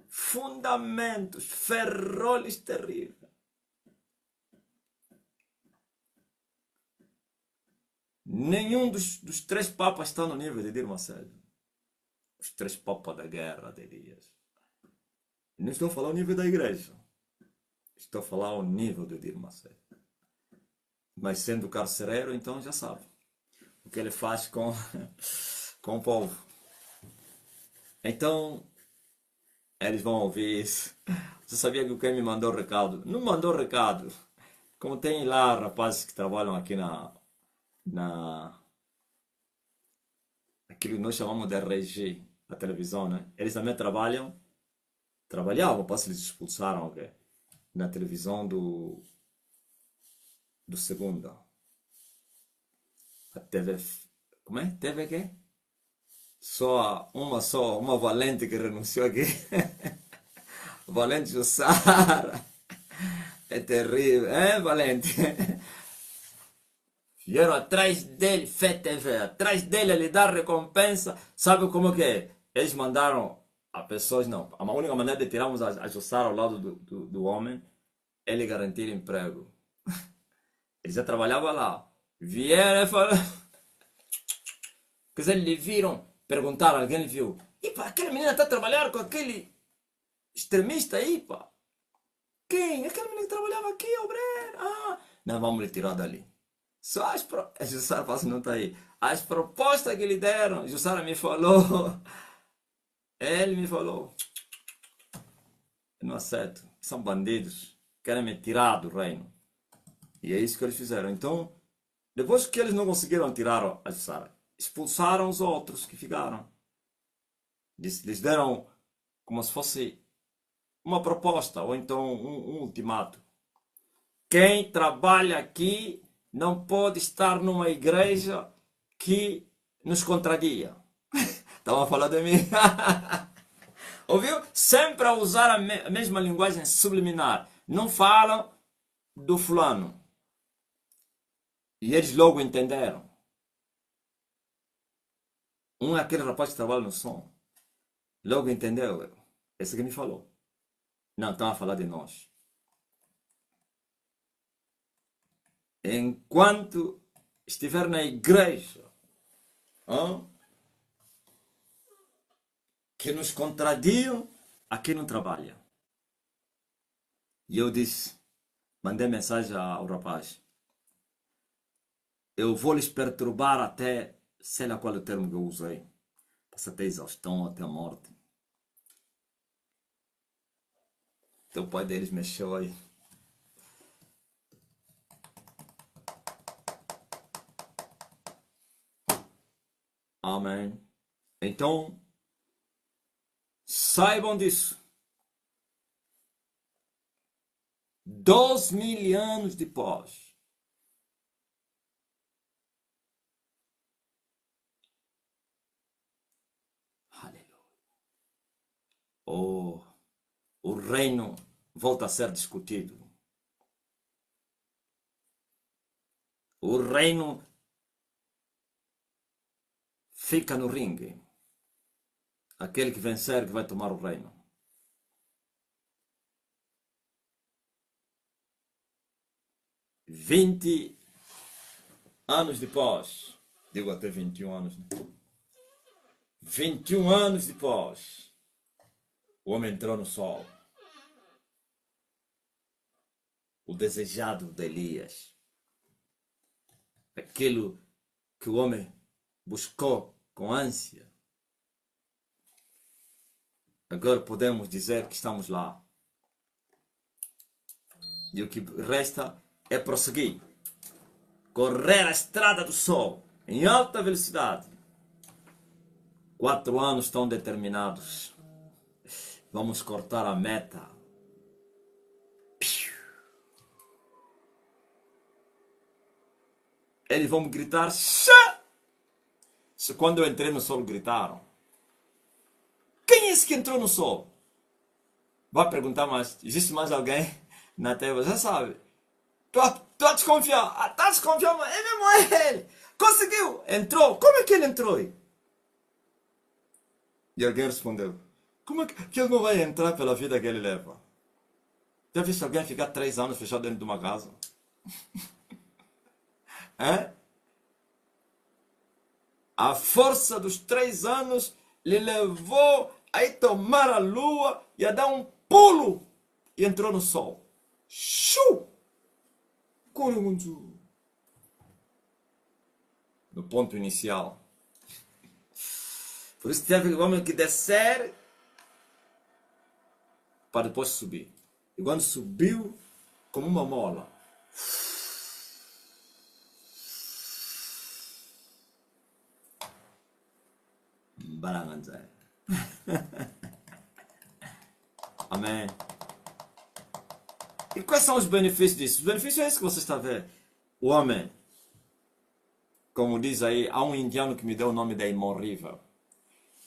Fundamentos, ferrolhos terríveis. Nenhum dos três papas está no nível de Edir Macedo. Os três papas da guerra de Elias. Não estou a falar o nível da igreja. Estou a falar o nível de Edir Macedo. Mas sendo carcereiro, então já sabe o que ele faz com o povo. Então, eles vão ouvir isso. Você sabia que quem me mandou recado? Não mandou recado. Como tem lá rapazes que trabalham aqui aquilo que nós chamamos de RG, a televisão, né? Eles também trabalhavam, para se eles expulsaram, okay? Na televisão do Segunda. A TV, como é? TV quê? Só uma valente que renunciou aqui. Valente Jussara. É terrível, é Valente? Vieram atrás dele, Fé TV, atrás dele a lhe dar recompensa. Sabe como que é? Eles mandaram a pessoas, não. A única maneira de tirarmos a Jussara ao lado do homem é ele garantir emprego. Ele já trabalhava lá. Vieram e falaram. Quer dizer, lhe viram, perguntaram, alguém lhe viu. E pá, aquela menina está a trabalhar com aquele extremista aí, pá. Quem? Aquela menina que trabalhava aqui, obreiro. Ah, não, vamos lhe tirar dali. Só a Jussara Passos não está aí. As propostas que lhe deram, Jussara me falou. Ele me falou. Eu não aceito. São bandidos. Querem me tirar do reino. E é isso que eles fizeram. Então, depois que eles não conseguiram tirar a Jussara, expulsaram os outros que ficaram. Lhes deram como se fosse uma proposta, ou então um ultimato. Quem trabalha aqui não pode estar numa igreja que nos contradia. Estavam a falar de mim. Ouviu? Sempre a usar a mesma linguagem subliminar. Não falam do fulano. E eles logo entenderam. Um é aquele rapaz que trabalha no som. Logo entendeu. Esse que me falou. Não, estão a falar de nós. Enquanto estiver na igreja, que nos contradiam, aqui não trabalha. E eu disse, mandei mensagem ao rapaz. Eu vou lhes perturbar até, sei lá qual é o termo que eu usei. Passa até exaustão, até a morte. Então o pai deles mexeu aí. Amém. Então, saibam disso. 2000 anos depois. Aleluia. Oh, o reino volta a ser discutido. O reino fica no ringue. Aquele que vencer que vai tomar o reino. Vinte anos depois, digo até 21 anos, né? 21 anos depois, o homem entrou no sol. O desejado de Elias. Aquilo que o homem buscou com ânsia. Agora podemos dizer que estamos lá. E o que resta é prosseguir. Correr a estrada do sol em alta velocidade. 4 anos estão determinados. Vamos cortar a meta. Eles vão me gritar. Xá! Se quando eu entrei no sol gritaram. Quem é esse que entrou no sol? Vai perguntar mais. Existe mais alguém na Terra? Já sabe. Tô a desconfiar. Ah, tá a desconfiar, mas é mesmo ele. Conseguiu. Entrou. Como é que ele entrou? E alguém respondeu. Como é que ele não vai entrar pela vida que ele leva? Já viste alguém ficar 3 anos fechado dentro de uma casa? É? A força dos 3 anos lhe levou a ir tomar a lua e a dar um pulo e entrou no sol. Shoo! No ponto inicial. Por isso teve o homem que descer para depois subir. E quando subiu, como uma mola. Baranganzé. Amém. E quais são os benefícios disso? Os benefícios é isso que você está vendo. O homem, como diz aí, há um indiano que me deu o nome de imorrível.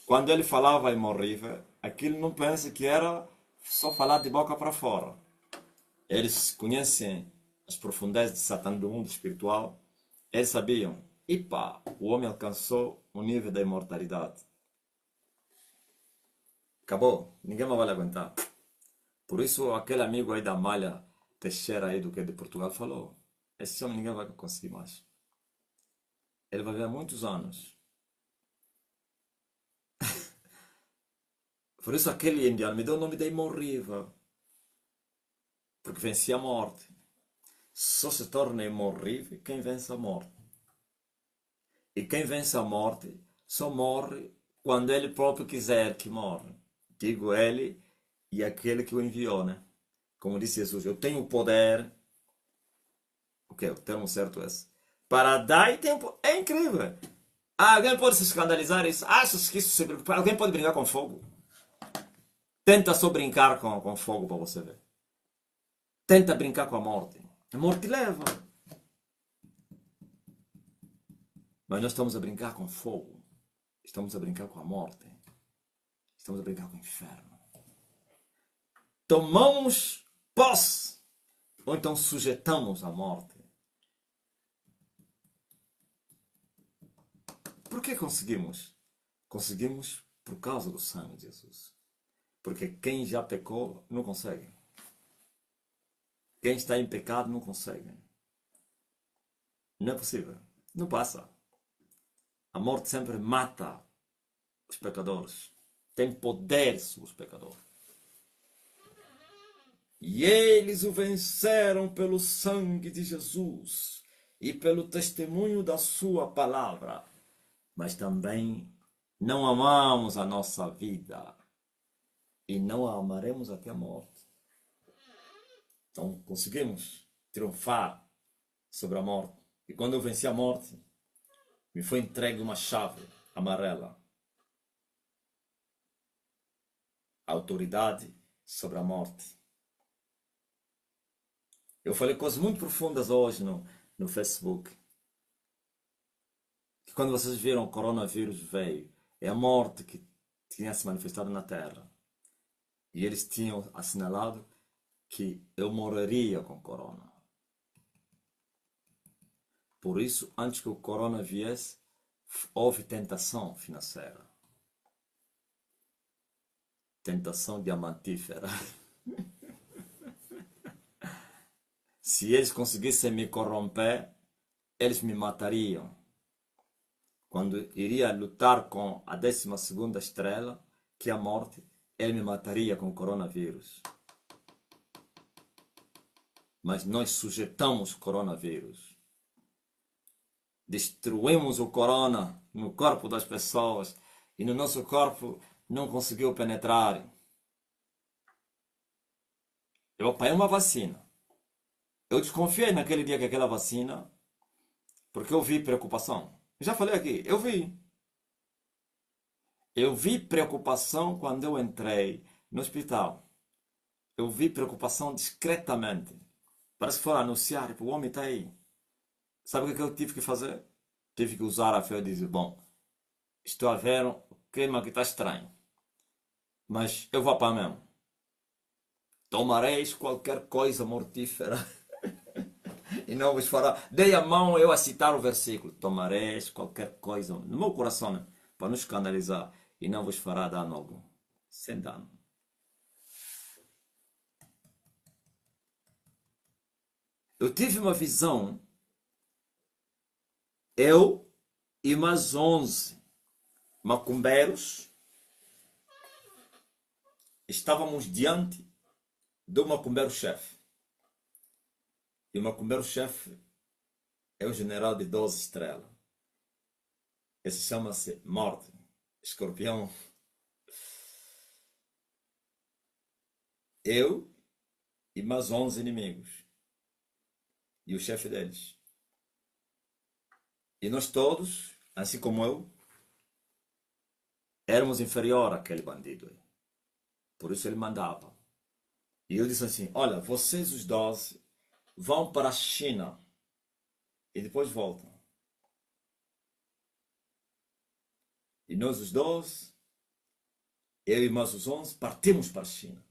Quando ele falava imorrível, aquilo não pensa que era só falar de boca para fora. Eles conhecem as profundezas de Satã do mundo espiritual. Eles sabiam, epa, o homem alcançou o nível da imortalidade. Acabou, ninguém mais vai aguentar. Por isso, aquele amigo aí da Malha Teixeira aí do que de Portugal falou, esse homem ninguém vai conseguir mais. Ele vai viver muitos anos. Por isso aquele indiano me deu o nome de imorrível. Porque vencia a morte. Só se torna imorrível quem vence a morte. E quem vence a morte só morre quando ele próprio quiser que morre. Digo ele e aquele que o enviou, né? Como disse Jesus, eu tenho o poder. O que? O termo certo é esse. Para dar e tempo. É incrível. Ah, alguém pode se escandalizar isso? Achas que isso alguém pode brincar com fogo? Tenta só brincar com fogo para você ver. Tenta brincar com a morte. A morte leva. Mas nós estamos a brincar com fogo. Estamos a brincar com a morte. Estamos a brincar com o inferno. Tomamos posse. Ou então sujeitamos a morte. Por que conseguimos? Conseguimos por causa do sangue de Jesus. Porque quem já pecou não consegue. Quem está em pecado não consegue. Não é possível. Não passa. A morte sempre mata os pecadores. Tem poder sobre os pecadores. E eles o venceram pelo sangue de Jesus e pelo testemunho da sua palavra. Mas também não amamos a nossa vida e não a amaremos até a morte. Então conseguimos triunfar sobre a morte. E quando eu venci a morte, me foi entregue uma chave amarela. A autoridade sobre a morte. Eu falei coisas muito profundas hoje no Facebook. Que quando vocês viram o coronavírus veio, é a morte que tinha se manifestado na Terra. E eles tinham assinalado que eu morreria com corona. Por isso, antes que o corona viesse, houve tentação financeira. Tentação diamantífera. Se eles conseguissem me corromper, eles me matariam. Quando iria lutar com a 12ª estrela, que é a morte, ele me mataria com o coronavírus. Mas nós sujeitamos o coronavírus. Destruímos o corona no corpo das pessoas e no nosso corpo não conseguiu penetrar. Eu apanhei uma vacina. Eu desconfiei naquele dia que aquela vacina, porque eu vi preocupação. Já falei aqui, eu vi. Eu vi preocupação quando eu entrei no hospital. Eu vi preocupação discretamente. Parece que foram anunciar, tipo, o homem está aí. Sabe o que é que eu tive que fazer? Tive que usar a fé e dizer, bom, estou a ver, o clima aqui está estranho. Mas eu vou para mesmo. Tomareis qualquer coisa mortífera e não vos fará. Dei a mão eu a citar o versículo. Tomareis qualquer coisa no meu coração, né? Para nos escandalizar e não vos fará dano algum. Sem dano. Eu tive uma visão, eu e mais 11 macumbeiros estávamos diante do macumbeiro-chefe. E o macumbeiro-chefe é o general de 12 estrelas. Esse chama-se Morte, escorpião. Eu e mais 11 inimigos. E o chefe deles. E nós todos, assim como eu, éramos inferior àquele bandido aí. Por isso ele mandava. E eu disse assim: olha, vocês os 12 vão para a China e depois voltam. E nós os 12, eu e mais os 11, partimos para a China.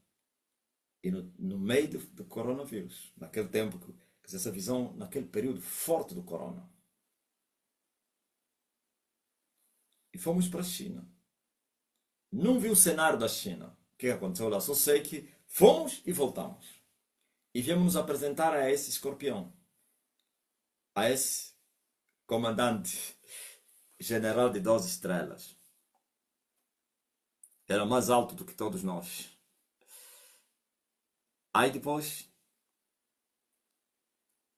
E no meio do coronavírus, naquele tempo, essa visão, naquele período forte do corona. E fomos para a China. Não vi o cenário da China. O que aconteceu lá? Só sei que fomos e voltamos. E viemos nos apresentar a esse escorpião. A esse comandante general de 12 estrelas. Era mais alto do que todos nós. Aí depois,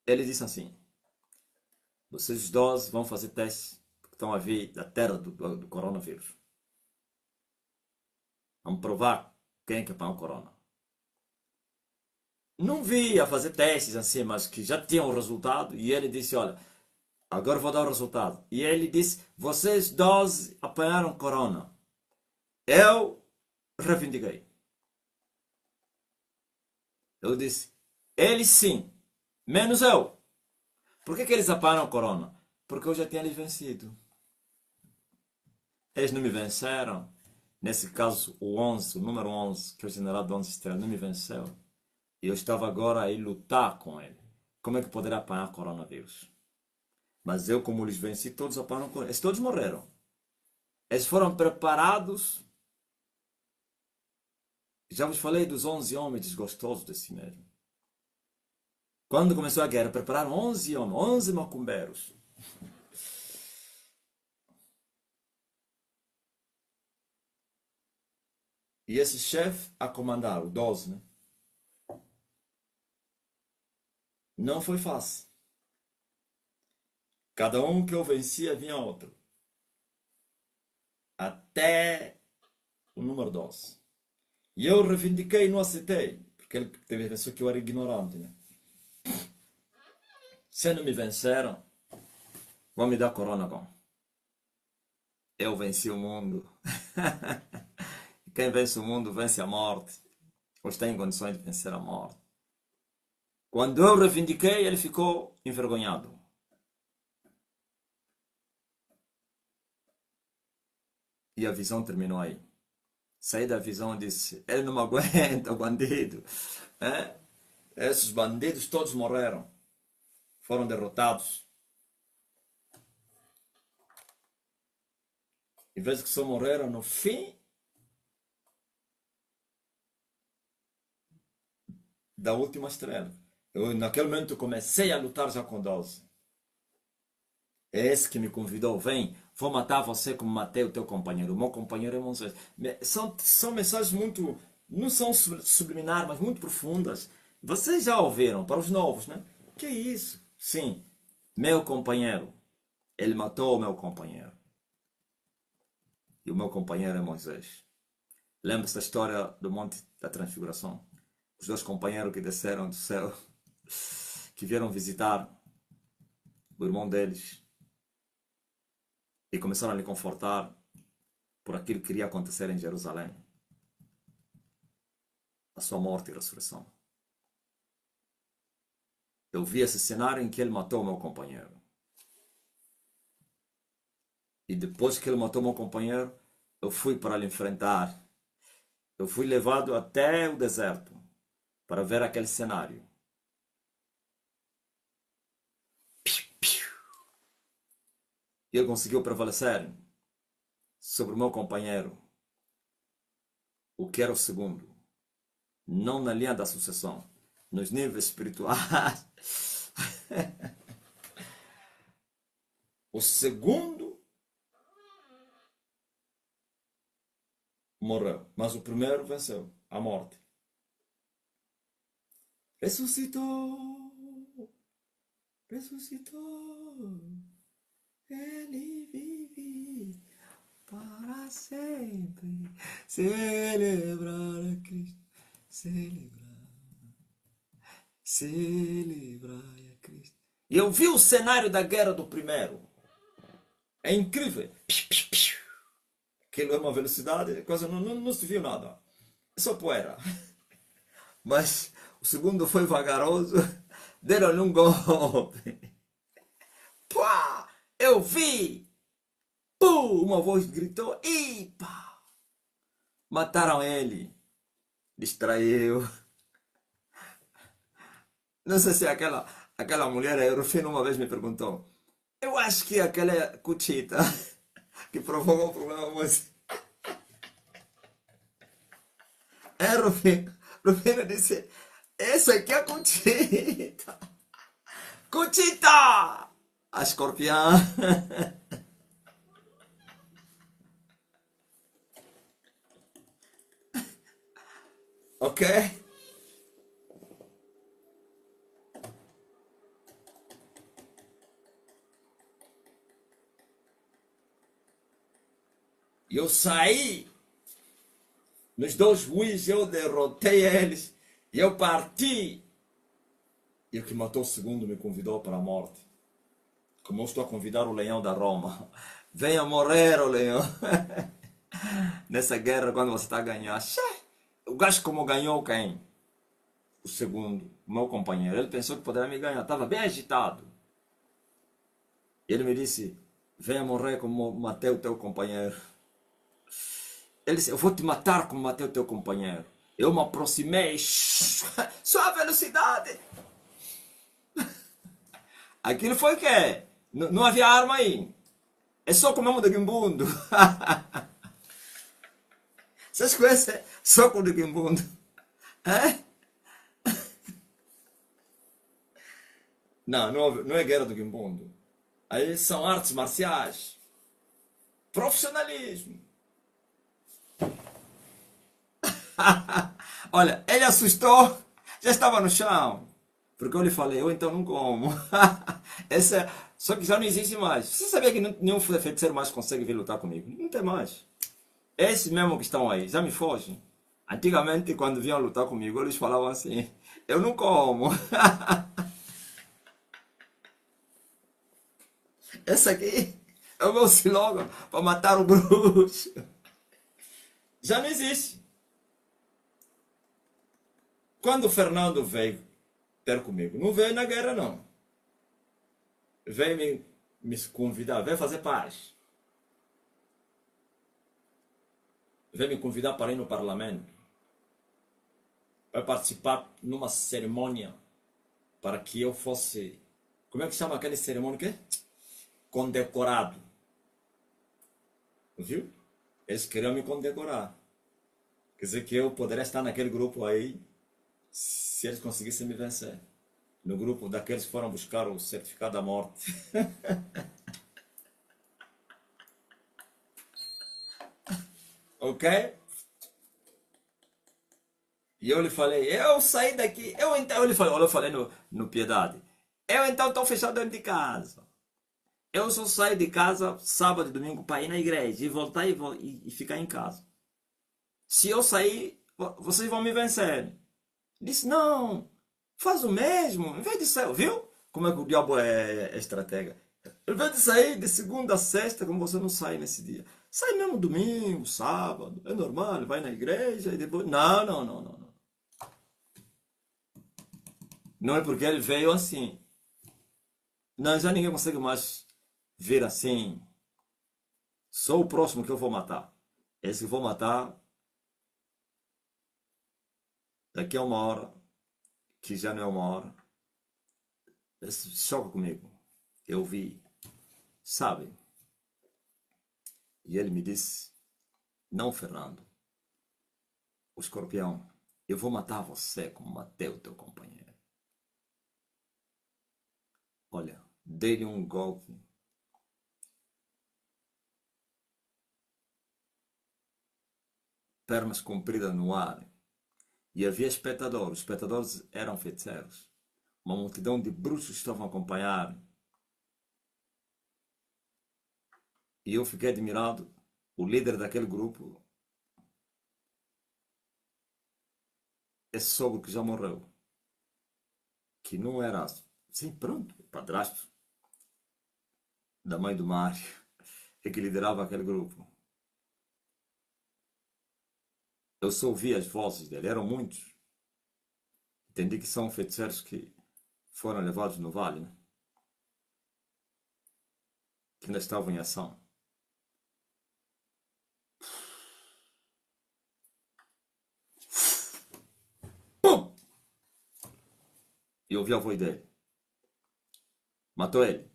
ele disse assim: vocês os 12 vão fazer testes que estão a vir da terra do coronavírus. Vamos provar quem é que apanhou o corona. Não vi a fazer testes assim, mas que já tinham o resultado. E ele disse: olha, agora vou dar o resultado. E ele disse: vocês 12 apanharam corona. Eu reivindiquei. Eu disse: eles sim, menos eu. Por que eles apanharam corona? Porque eu já tinha lhes vencido. Eles não me venceram. Nesse caso, o 11, o número 11, que é o general de 11 estrelas, não me venceu. E eu estava agora a ir lutar com ele. Como é que poderia apanhar coronavírus? Mas eu, como lhes venci, todos apanharam coronavírus. Eles todos morreram. Eles foram preparados. Já vos falei dos 11 homens desgostosos de si mesmo. Quando começou a guerra, prepararam 11 homens, 11 macumbeiros. E esse chefe a comandar, o 12, né? Não foi fácil. Cada um que eu vencia vinha outro. Até o número 12. E eu reivindiquei e não aceitei. Porque ele pensou que eu era ignorante, né? Se não me venceram, vão me dar corona bom. Eu venci o mundo. Quem vence o mundo vence a morte. Ou tem condições de vencer a morte. Quando eu reivindiquei, ele ficou envergonhado. E a visão terminou aí. Saí da visão e disse: ele não me aguenta, o bandido. É? Esses bandidos todos morreram. Foram derrotados. Em vez que só morreram no fim da última estrela. Eu, naquele momento, comecei a lutar já com 12. É esse que me convidou. Vem, vou matar você como matei o teu companheiro. O meu companheiro é Moisés. São mensagens muito, não são subliminares, mas muito profundas. Vocês já ouviram, para os novos, né? Que é isso? Sim, meu companheiro. Ele matou o meu companheiro. E o meu companheiro é Moisés. Lembra-se da história do Monte da Transfiguração? Os dois companheiros que desceram do céu, que vieram visitar o irmão deles e começaram a lhe confortar. por aquilo que iria acontecer em Jerusalém, a sua morte e ressurreição. Eu vi esse cenário em que ele matou o meu companheiro. E depois que ele matou o meu companheiro, eu fui para lhe enfrentar. Eu fui levado até o deserto para ver aquele cenário. E ele conseguiu prevalecer sobre o meu companheiro, o que era o segundo, não na linha da sucessão, nos níveis espirituais. O segundo morreu, mas o primeiro venceu a morte. Ressuscitou, ressuscitou, ele vive para sempre. Celebrar a Cristo, celebrar a Cristo. E eu vi o cenário da guerra do primeiro. É incrível. Aquilo é uma velocidade, quase não se viu nada. É só poeira. Mas o segundo foi vagaroso. Deram-lhe um golpe. Pá! Eu vi! Pum! Uma voz gritou. E pá! Mataram ele. Distraiu. Não sei se aquela mulher, a Rufino, uma vez me perguntou. Eu acho que aquela é Cuchita que provocou o problema, mas é Rufino. Rufino disse, essa aqui é a Cuchita. Cuchita! A escorpião. Ok? E eu saí. Nos dois juízes eu derrotei eles. E eu parti. E o que matou o segundo me convidou para a morte. Como eu estou a convidar o leão da Roma. Venha morrer, o leão. Nessa guerra, quando você está a ganhar. O gajo como ganhou quem? O segundo, o meu companheiro. Ele pensou que poderia me ganhar. Estava bem agitado. Ele me disse, venha morrer como matei o teu companheiro. Ele disse, eu vou te matar como matei o teu companheiro. Eu me aproximei. Só a velocidade. Aquilo foi o quê? Não havia arma aí. É só com o mesmo de Gimbundo. Vocês conhecem soco de Gimbundo? É? Não é guerra do Gimbundo. Aí são artes marciais. Profissionalismo. Olha, ele assustou. Já estava no chão. Porque eu lhe falei, eu então não como. Só que já não existe mais. Você sabia que nenhum feiticeiro mais consegue vir lutar comigo? Não tem mais. Esses mesmo que estão aí, já me fogem. Antigamente, quando vinham lutar comigo, eles falavam assim, eu não como. Esse aqui é o meu slogan para matar o bruxo. Já não existe. Quando o Fernando veio ter comigo, não veio na guerra não. Veio me convidar, veio fazer paz. Veio me convidar para ir no parlamento. Vai participar numa cerimônia para que eu fosse... Como é que chama aquela cerimônia? Que? Condecorado. Viu? Eles queriam me condecorar. Quer dizer que eu poderia estar naquele grupo aí se eles conseguissem me vencer. No grupo daqueles que foram buscar o certificado da morte. Ok? E eu lhe falei, eu saí daqui. Eu falei no Piedade. Eu então estou fechado dentro de casa. Eu só saio de casa sábado e domingo para ir na igreja e voltar e ficar em casa. Se eu sair, vocês vão me vencer. Disse, não, faz o mesmo. Em vez de sair, viu? Como é que o diabo é estratega. Em vez de sair de segunda a sexta, como você não sai nesse dia. Sai mesmo domingo, sábado, é normal, ele vai na igreja e depois. Não, não, não, não, não. Não é porque ele veio assim. Não, já ninguém consegue mais ver assim. Sou o próximo que eu vou matar. Esse que eu vou matar daqui a uma hora, que já não é uma hora. Esse choca comigo. Eu vi, sabe? E ele me disse: Não, Fernando, o escorpião, eu vou matar você como matei o teu companheiro. Olha, dei-lhe um golpe. Pernas compridas no ar. E havia espectadores. Os espectadores eram feiticeiros. Uma multidão de bruxos estavam a acompanhar. E eu fiquei admirado. O líder daquele grupo, esse sogro que já morreu, que não era, sim, pronto, padrasto da mãe do Mário, é que liderava aquele grupo. Eu só ouvi as vozes dele, eram muitos. Entendi que são feiticeiros que foram levados no vale, né? Que ainda estavam em ação. Pum! E eu ouvi a voz dele. Matou ele.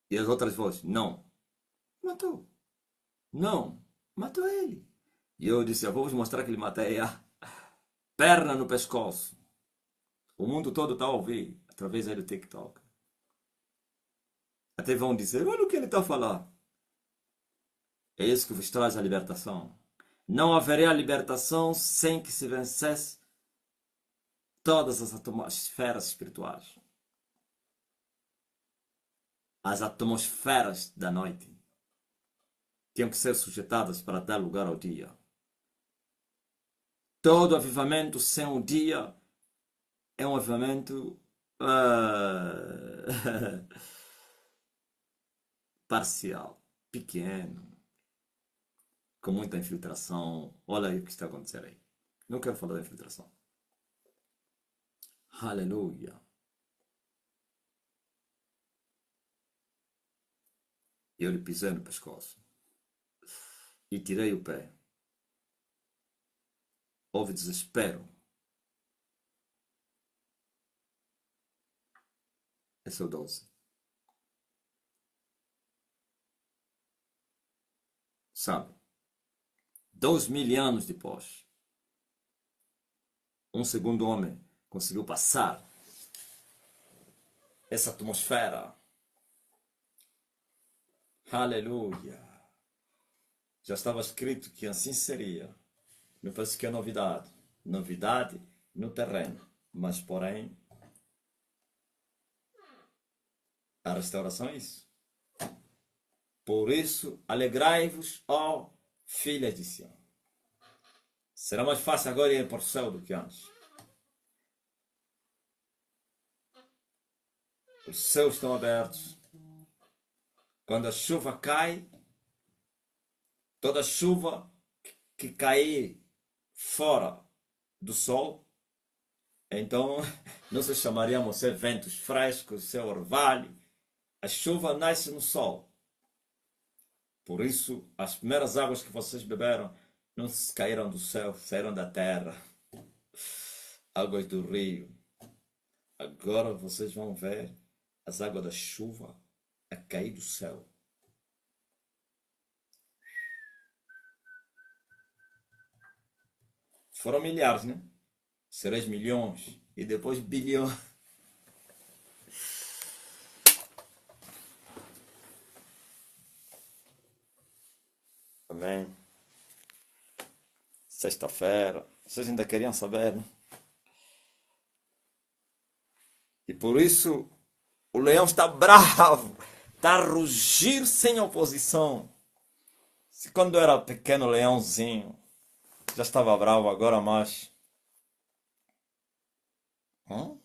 E as outras vozes, não. Matou. Não. Matou ele. E eu disse, eu vou vos mostrar que ele matei a perna no pescoço. O mundo todo está a ouvir, através aí do TikTok. Até vão dizer, olha o que ele está a falar. É isso que vos traz a libertação. Não haveria libertação sem que se vencesse todas as atmosferas espirituais. As atmosferas da noite tinham que ser sujeitadas para dar lugar ao dia. Todo avivamento sem o dia é um avivamento parcial, pequeno, com muita infiltração. Olha aí o que está acontecendo aí. Não quero falar da infiltração. Aleluia. Eu lhe pisei no pescoço e tirei o pé. Houve desespero. Esse é o 12. Sabe? 2000 anos depois, um segundo homem conseguiu passar essa atmosfera. Aleluia. Já estava escrito que assim seria. Não parece que é novidade. Novidade no terreno. Mas, porém, a restauração é isso. Por isso, alegrai-vos, ó filhas de Sião. Será mais fácil agora ir para o céu do que antes. Os céus estão abertos. Quando a chuva cai, toda chuva que cair fora do sol, então não se chamaríamos ser ventos frescos, ser orvalho. A chuva nasce no sol. Por isso, as primeiras águas que vocês beberam não caíram do céu, saíram da terra. Águas do rio. Agora vocês vão ver as águas da chuva a cair do céu. Foram milhares, né? Sereis milhões e depois bilhões. Amém. Sexta-feira. Vocês ainda queriam saber, né? E por isso o leão está bravo. Está a rugir sem oposição. Se quando eu era pequeno leãozinho já estava bravo, agora mais. Hum?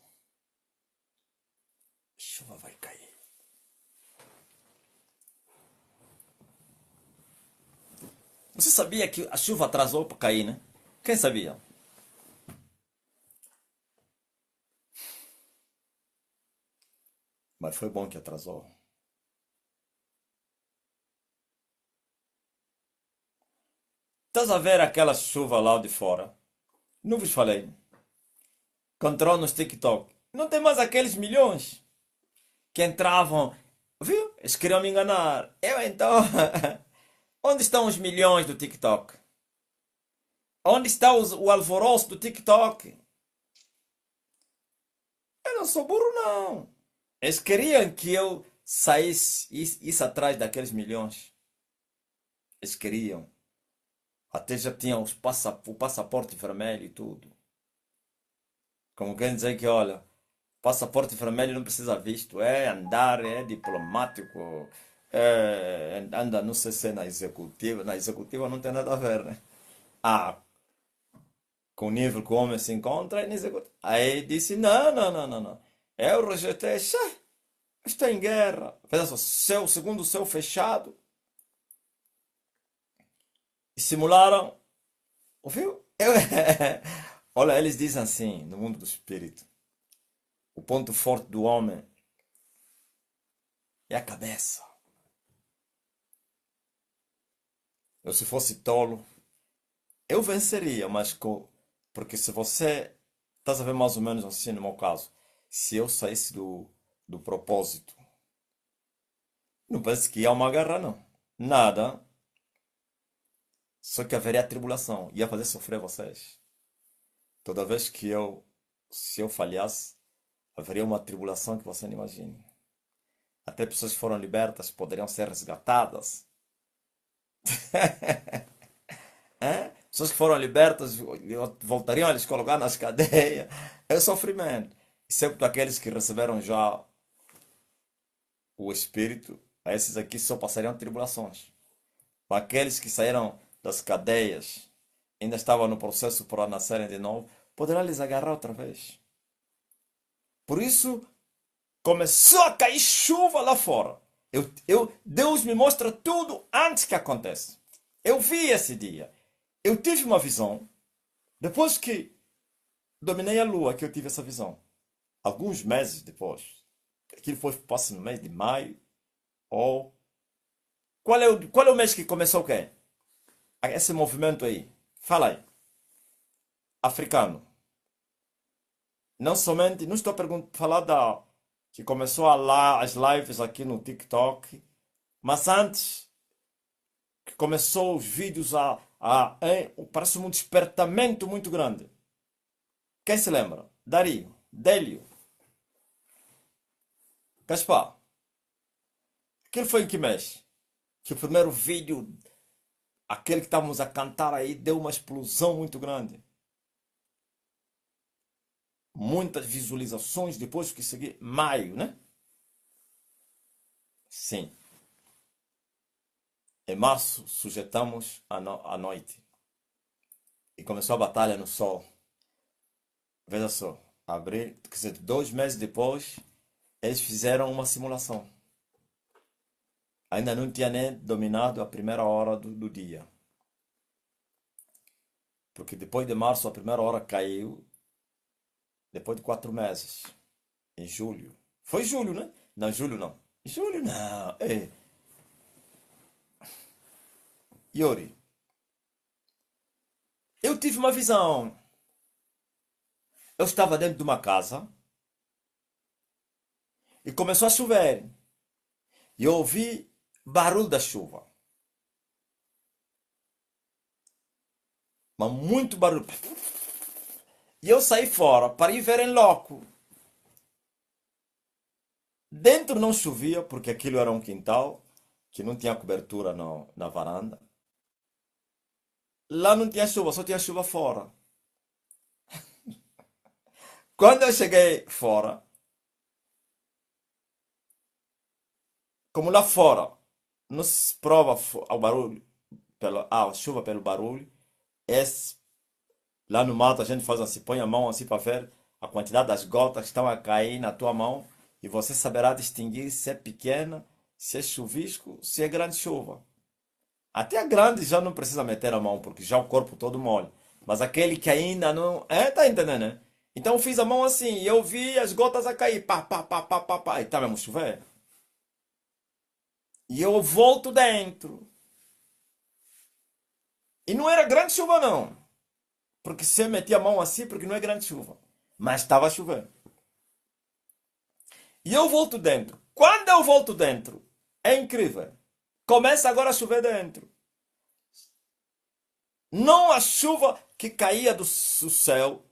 A chuva vai cair. Você sabia que a chuva atrasou para cair, né? Quem sabia? Mas foi bom que atrasou. Estás a ver aquela chuva lá de fora? Não vos falei. Controle nos TikTok. Não tem mais aqueles milhões que entravam. Viu? Eles queriam me enganar. Eu então. Onde estão os milhões do TikTok? Onde está o alvoroço do TikTok? Eu não sou burro, não. Eles queriam que eu saísse isso atrás daqueles milhões. Eles queriam. Até já tinham o passaporte vermelho e tudo. Como quem dizer que, olha, passaporte vermelho não precisa visto. É andar, é diplomático. Anda, não sei se é na executiva. Na executiva não tem nada a ver, né? Ah, com o nível que o homem se encontra, é na executiva. Aí disse, não, não, não, não, não. Eu rejeitei. Está em guerra. Veja só, segundo o céu fechado. E simularam. Ouviu? Olha, eles dizem assim, no mundo do espírito. O ponto forte do homem é a cabeça. Eu, se fosse tolo, eu venceria, mas porque se você. Estás a ver mais ou menos assim no meu caso. Se eu saísse do propósito, não pense que há uma guerra, não. Nada. Só que haveria tribulação. Ia fazer sofrer vocês. Toda vez que se eu falhasse, haveria uma tribulação que você não imagine. Até pessoas que foram libertas poderiam ser resgatadas. Pessoas que foram libertas voltariam a lhes colocar nas cadeias. É sofrimento. Excepto aqueles que receberam já o Espírito, a esses aqui só passariam tribulações. Para aqueles que saíram das cadeias, ainda estavam no processo para nascerem de novo, poderá lhes agarrar outra vez. Por isso, começou a cair chuva lá fora. Deus me mostra tudo antes que aconteça. Eu vi esse dia. Eu tive uma visão. Depois que dominei a lua, que eu tive essa visão. Alguns meses depois. Aquilo foi passa no mês de maio. Ou. Qual é o mês que começou o quê? Esse movimento aí. Fala aí. Africano. Não somente. Não estou perguntando. Falar da. Que começou as lives aqui no TikTok. Mas antes. Que começou os vídeos parece um despertamento muito grande. Quem se lembra? Dario. Délio. Gaspar. Aquilo foi em que mês? Que o primeiro vídeo, aquele que estávamos a cantar aí, deu uma explosão muito grande. Muitas visualizações depois que segui. Maio, né? Sim. Em março, sujeitamos a noite. E começou a batalha no sol. Veja só. Abril, quer dizer, 2 meses depois, eles fizeram uma simulação. Ainda não tinha nem dominado a primeira hora do dia. Porque depois de março, a primeira hora caiu. Depois de 4 meses. Em julho. Foi julho, né? Não, julho não. Julho não. Ei. Yuri, eu tive uma visão. Eu estava dentro de uma casa e começou a chover. E eu ouvi barulho da chuva. Mas muito barulho. E eu saí fora para ir ver em loco. Dentro não chovia, porque aquilo era um quintal que não tinha cobertura na varanda. Lá não tinha chuva, só tinha chuva fora. Quando eu cheguei fora, como lá fora não se prova o barulho, a chuva pelo barulho, esse, lá no mato a gente faz assim, põe a mão assim para ver a quantidade das gotas que estão a cair na tua mão e você saberá distinguir se é pequena, se é chuvisco, se é grande chuva. Até a grande já não precisa meter a mão, porque já o corpo todo mole. Mas aquele que ainda não. É, tá entendendo, né? Então eu fiz a mão assim, e eu vi as gotas a cair. Pá, pá, pá, pá, pá, pá. E tá mesmo chover. E eu volto dentro. E não era grande chuva, não. Porque se eu meti a mão assim, porque não é grande chuva. Mas estava chovendo. E eu volto dentro. Quando eu volto dentro, é incrível. Começa agora a chover dentro. Não a chuva que caía do céu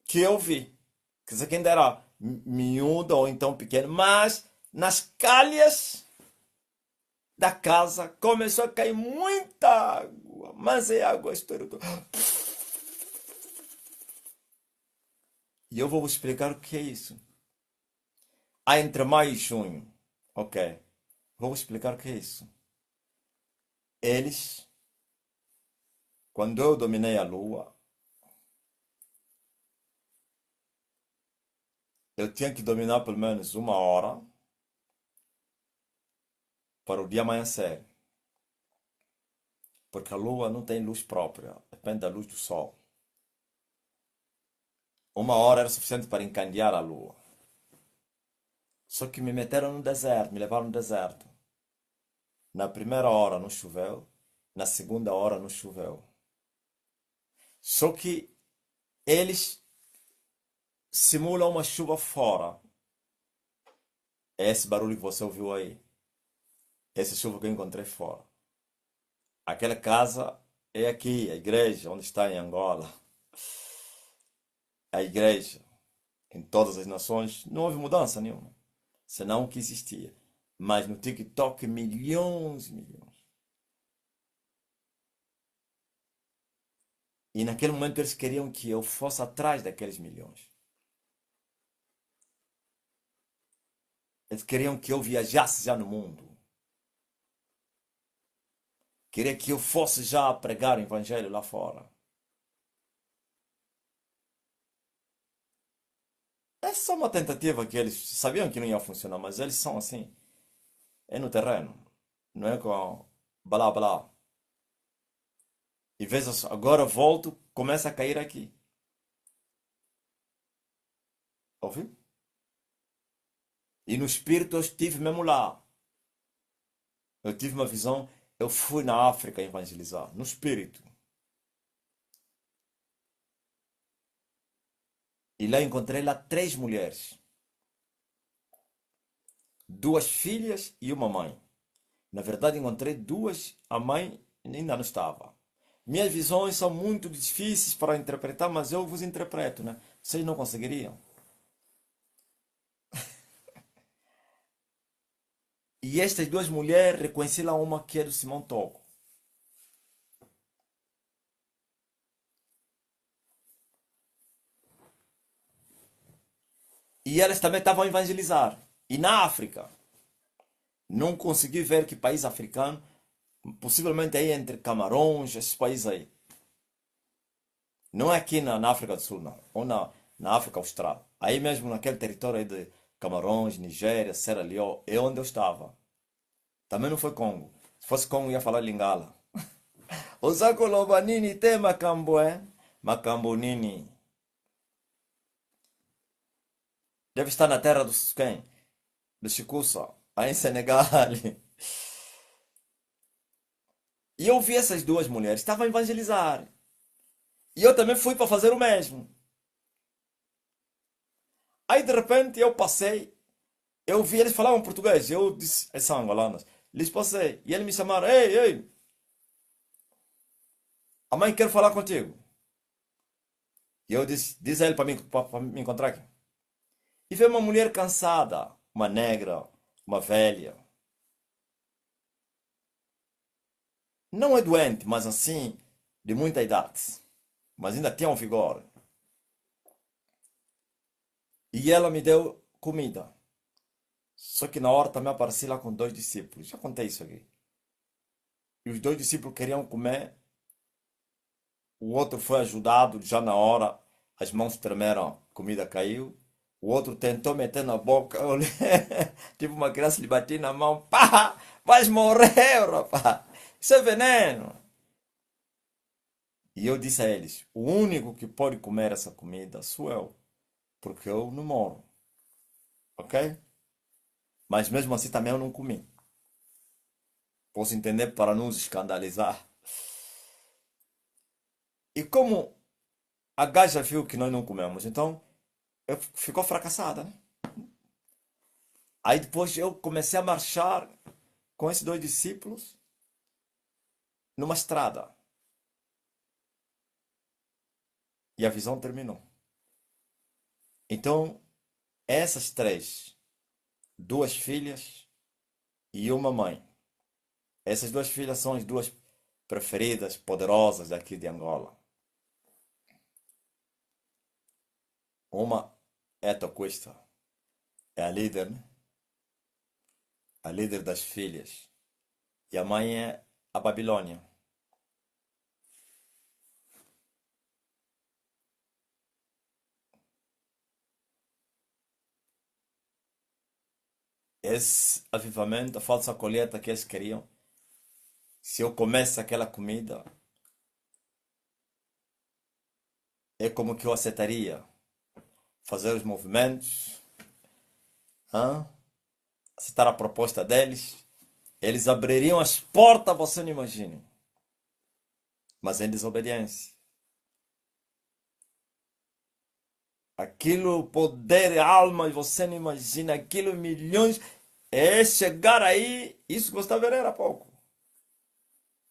que eu vi. Quer dizer, que ainda era miúda ou então pequeno. Mas nas calhas da casa começou a cair muita água. Mas é água estourou. E eu vou vos explicar o que é isso. Há entre maio e junho. Ok. Vou explicar o que é isso. Eles, quando eu dominei a lua, eu tinha que dominar pelo menos 1 hora para o dia amanhecer. Porque a lua não tem luz própria, depende da luz do sol. 1 hora era suficiente para encandear a lua. Só que me meteram no deserto, me levaram no deserto. Na primeira hora não choveu, na segunda hora não choveu. Só que eles simulam uma chuva fora. É esse barulho que você ouviu aí. Essa chuva que eu encontrei fora. Aquela casa é aqui, a igreja, onde está em Angola. A igreja, em todas as nações, não houve mudança nenhuma. Senão o que existia. Mas no TikTok, milhões e milhões. E naquele momento eles queriam que eu fosse atrás daqueles milhões. Eles queriam que eu viajasse já no mundo. Queria que eu fosse já pregar o evangelho lá fora. É só uma tentativa que eles sabiam que não ia funcionar, mas eles são assim. É no terreno. Não é com blá blá. E veja só, agora volto, começa a cair aqui. Ouviu? E no espírito eu estive mesmo lá. Eu tive uma visão, eu fui na África evangelizar, no espírito. E lá encontrei lá 3 mulheres. 2 filhas e uma mãe. Na verdade encontrei duas, a mãe ainda não estava. Minhas visões são muito difíceis para interpretar, mas eu vos interpreto, né? Vocês não conseguiriam. E estas 2 mulheres, reconheci lá uma que é do Simão Togo. E elas também estavam a evangelizar. E na África, não consegui ver que país africano, possivelmente aí entre Camarões, esses países aí. Não é aqui na África do Sul, não. Ou na África Austral. Aí mesmo naquele território aí de Camarões, Nigéria, Serra Leoa, é onde eu estava. Também não foi Congo. Se fosse Congo, ia falar Lingala. Osako lobanini te macambo, é? Macambo nini. Deve estar na terra dos quem? Do Chikusa, aí em Senegal. E eu vi essas 2 mulheres, estavam a evangelizar. E eu também fui para fazer o mesmo. Aí de repente eu passei, eu vi eles falavam português, eu disse, eles são angolanos. Eles passei, e eles me chamaram, ei, ei, a mãe quer falar contigo. E eu disse, diz a ele para me encontrar aqui. E veio uma mulher cansada, uma negra, uma velha. Não é doente, mas assim, de muita idade. Mas ainda tinha um vigor. E ela me deu comida. Só que na hora também apareci lá com 2 discípulos. Já contei isso aqui. E os 2 discípulos queriam comer. O outro foi ajudado já na hora. As mãos tremeram, a comida caiu. O outro tentou meter na boca. Eu olhei, tipo uma criança lhe bati na mão. Pá, vais morrer, rapaz. Isso é veneno. E eu disse a eles: o único que pode comer essa comida sou eu, porque eu não moro, ok? Mas mesmo assim também eu não comi. Posso entender para nos escandalizar. E como a gaja viu que nós não comemos, então ficou fracassada, né? Aí depois eu comecei a marchar com esses dois discípulos numa estrada. E a visão terminou. Então, essas três, duas filhas e uma mãe. Essas duas filhas são as duas preferidas, poderosas daqui de Angola. Uma é a Tocuista, é a líder, né? A líder das filhas. E a mãe é a Babilônia. Esse avivamento, a falsa colheita que eles queriam, se eu comesse aquela comida, é como que eu aceitaria fazer os movimentos, hã? Aceitar a proposta deles. Eles abririam as portas, você não imagina. Mas em desobediência. Aquilo, poder, alma, você não imagina. Aquilo, milhões. É chegar aí. Isso que você está vendo era pouco.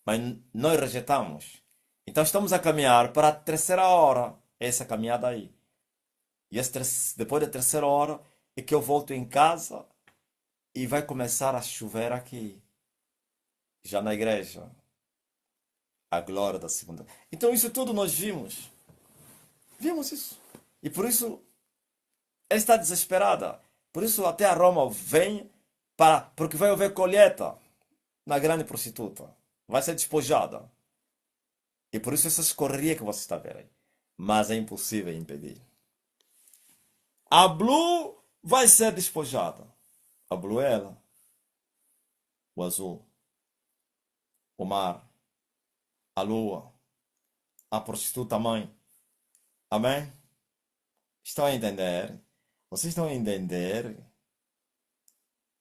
Mas nós rejeitamos. Então estamos a caminhar para a terceira hora. Essa caminhada aí. E depois da terceira hora é que eu volto em casa e vai começar a chover aqui. Já na igreja. A glória da segunda. Então isso tudo nós vimos. Vimos isso. E por isso ela está desesperada. Por isso até a Roma vem porque vai haver colheita na grande prostituta. Vai ser despojada. E por isso essa correria que você está vendo aí. Mas é impossível impedir. A Blue vai ser despojada. A Blue é ela. O azul. O mar. A lua. A prostituta mãe. Amém? Estão a entender? Vocês estão a entender?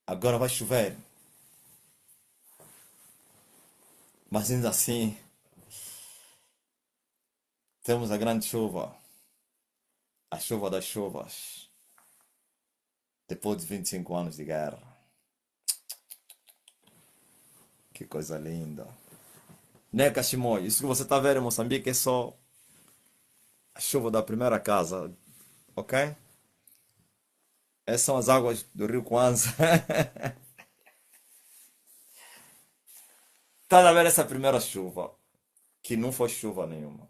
Agora vai chover. Mas ainda assim, temos a grande chuva. A chuva das chuvas. Depois de 25 anos de guerra. Que coisa linda. Né, Cachimoi? Isso que você está vendo em Moçambique é só a chuva da primeira casa. Ok? Essas são as águas do rio Kwanza. Está a ver essa primeira chuva? Que não foi chuva nenhuma.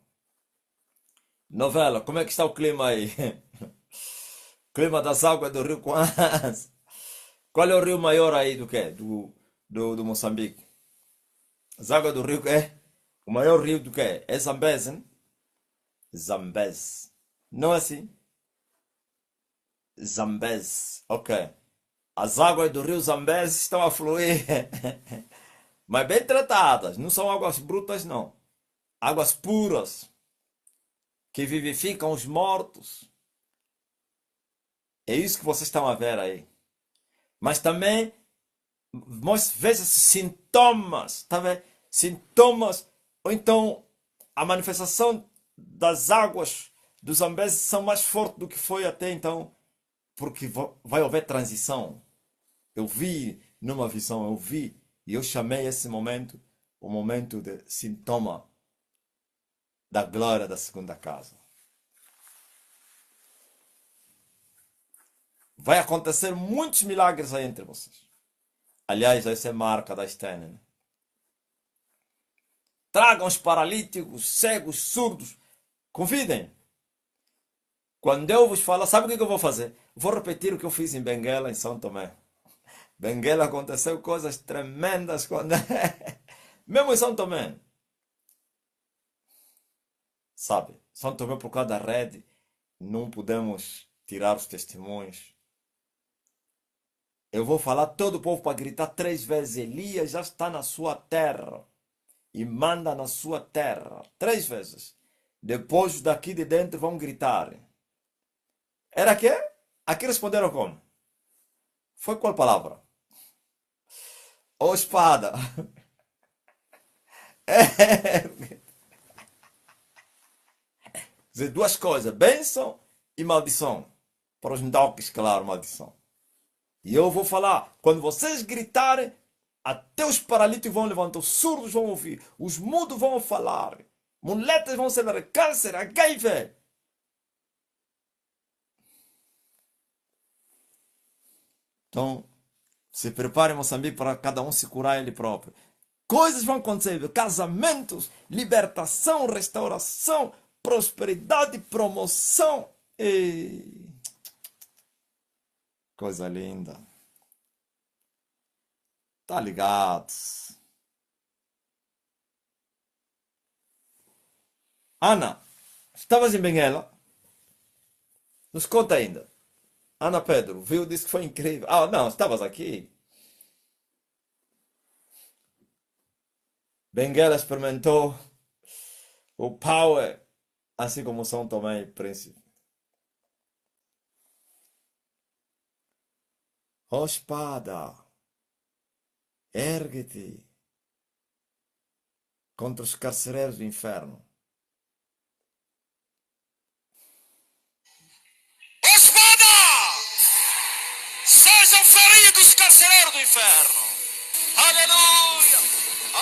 Novela, como é que está o clima aí? Clima das águas do rio Kwanza. Qual é o rio maior aí do quê? Do Moçambique? As águas do rio é? O maior rio do quê? É Zambeze, né? Zambeze. Não é assim? Zambeze. Ok. As águas do rio Zambeze estão a fluir. Mas bem tratadas. Não são águas brutas, não. Águas puras. Que vivificam os mortos. É isso que vocês estão a ver aí. Mas também veja sintomas, tá vendo? Sintomas, ou então a manifestação das águas do Zambeze são mais fortes do que foi até então, porque vai haver transição. Eu vi numa visão, eu vi, e eu chamei esse momento o momento de sintoma da glória da segunda casa. Vai acontecer muitos milagres aí entre vocês. Aliás, essa é marca da Stenen. Né? Tragam os paralíticos, cegos, surdos. Convidem. Quando eu vos falar, sabe o que eu vou fazer? Vou repetir o que eu fiz em Benguela, em São Tomé. Benguela aconteceu coisas tremendas quando... Mesmo em São Tomé. Sabe? São Tomé, por causa da rede, não podemos tirar os testemunhos. Eu vou falar todo o povo para gritar 3 vezes: Elias já está na sua terra. e manda na sua terra. 3 vezes. Depois os daqui de dentro vão gritar. Era que? Aqui responderam como? Foi qual palavra? Ou espada. Dizer duas coisas, bênção e maldição. Para os ndoques, claro, maldição. E eu vou falar, quando vocês gritarem, até os paralíticos vão levantar, os surdos vão ouvir, os mudos vão falar, muletas vão ser câncer, HIV. Então, se prepare, Moçambique, para cada um se curar ele próprio. Coisas vão acontecer, casamentos, libertação, restauração, prosperidade, promoção. E... coisa linda. Tá ligado? Ana, estavas em Benguela? Nos conta ainda. Ana Pedro, viu? Disse que foi incrível. Ah, não, estavas aqui. Benguela experimentou o power, assim como São Tomé e Príncipe. Ó espada, ergue-te contra os carcereiros do inferno. Espada! Sejam feridos, carcereiro do inferno! Aleluia!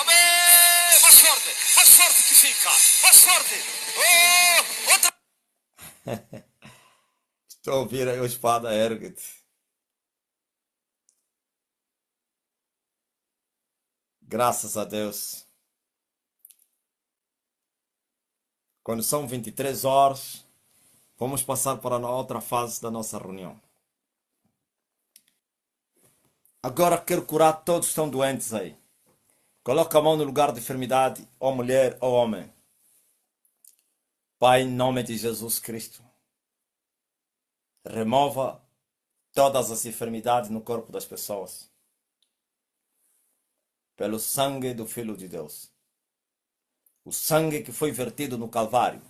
Amém! Mais forte que fica! Mais forte! Oh! Outra... Estou a ouvir aí, ó espada, ergue-te. Graças a Deus. Quando são 23 horas, vamos passar para a outra fase da nossa reunião. Agora quero curar todos que estão doentes aí. Coloca a mão no lugar de enfermidade, ou mulher ou homem. Pai, em nome de Jesus Cristo, remova todas as enfermidades no corpo das pessoas. Pelo sangue do Filho de Deus. O sangue que foi vertido no Calvário.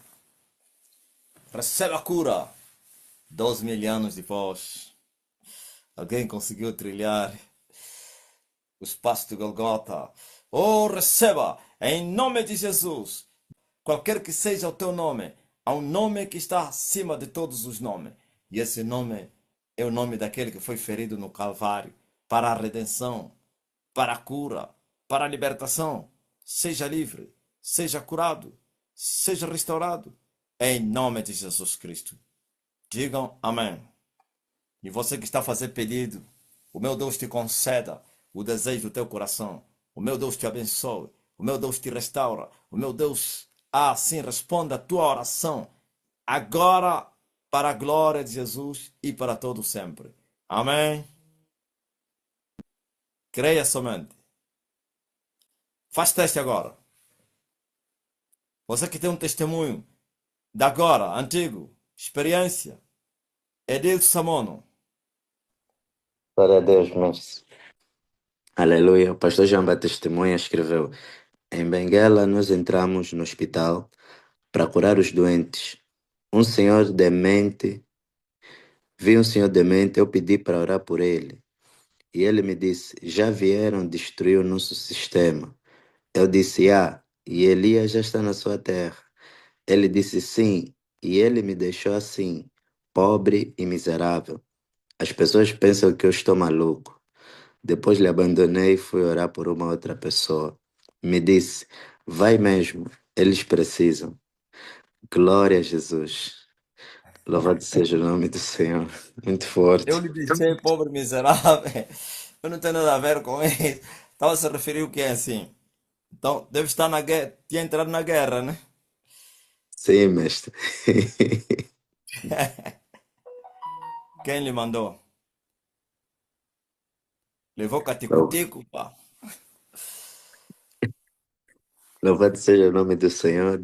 Receba a cura. 12.000 anos depois. Alguém conseguiu trilhar os passos de Golgota. Oh, receba, em nome de Jesus. Qualquer que seja o teu nome, há um nome que está acima de todos os nomes. E esse nome é o nome daquele que foi ferido no Calvário para a redenção, para a cura, para a libertação. Seja livre, seja curado, seja restaurado. Em nome de Jesus Cristo. Digam amém. E você que está a fazer pedido, o meu Deus te conceda o desejo do teu coração. O meu Deus te abençoe. O meu Deus te restaura. O meu Deus, assim, responda a tua oração. Agora, para a glória de Jesus e para todo sempre. Amém. Creia somente. Faz teste agora. Você que tem um testemunho de agora, antigo, experiência. Edilson Samono. Glória a Deus, mestre. Aleluia. O pastor Jamba Testemunha escreveu: em Benguela, nós entramos no hospital para curar os doentes. Um senhor demente, vi um senhor demente, eu pedi para orar por ele. E ele me disse: já vieram destruir o nosso sistema. Eu disse: e Elias já está na sua terra. Ele disse: sim, e ele me deixou assim, pobre e miserável. As pessoas pensam que eu estou maluco. Depois lhe abandonei e fui orar por uma outra pessoa. Me disse: vai mesmo, eles precisam. Glória a Jesus. Louvado seja o nome do Senhor. Muito Eu forte. lhe disse, pobre miserável. Eu não tenho nada a ver com isso. Estava a se referir o que é assim. Então, deve estar na guerra, tinha entrado na guerra, né? Sim, mestre. Quem lhe mandou? Levou Lou- caticutico, pá. Louvado seja o nome do Senhor.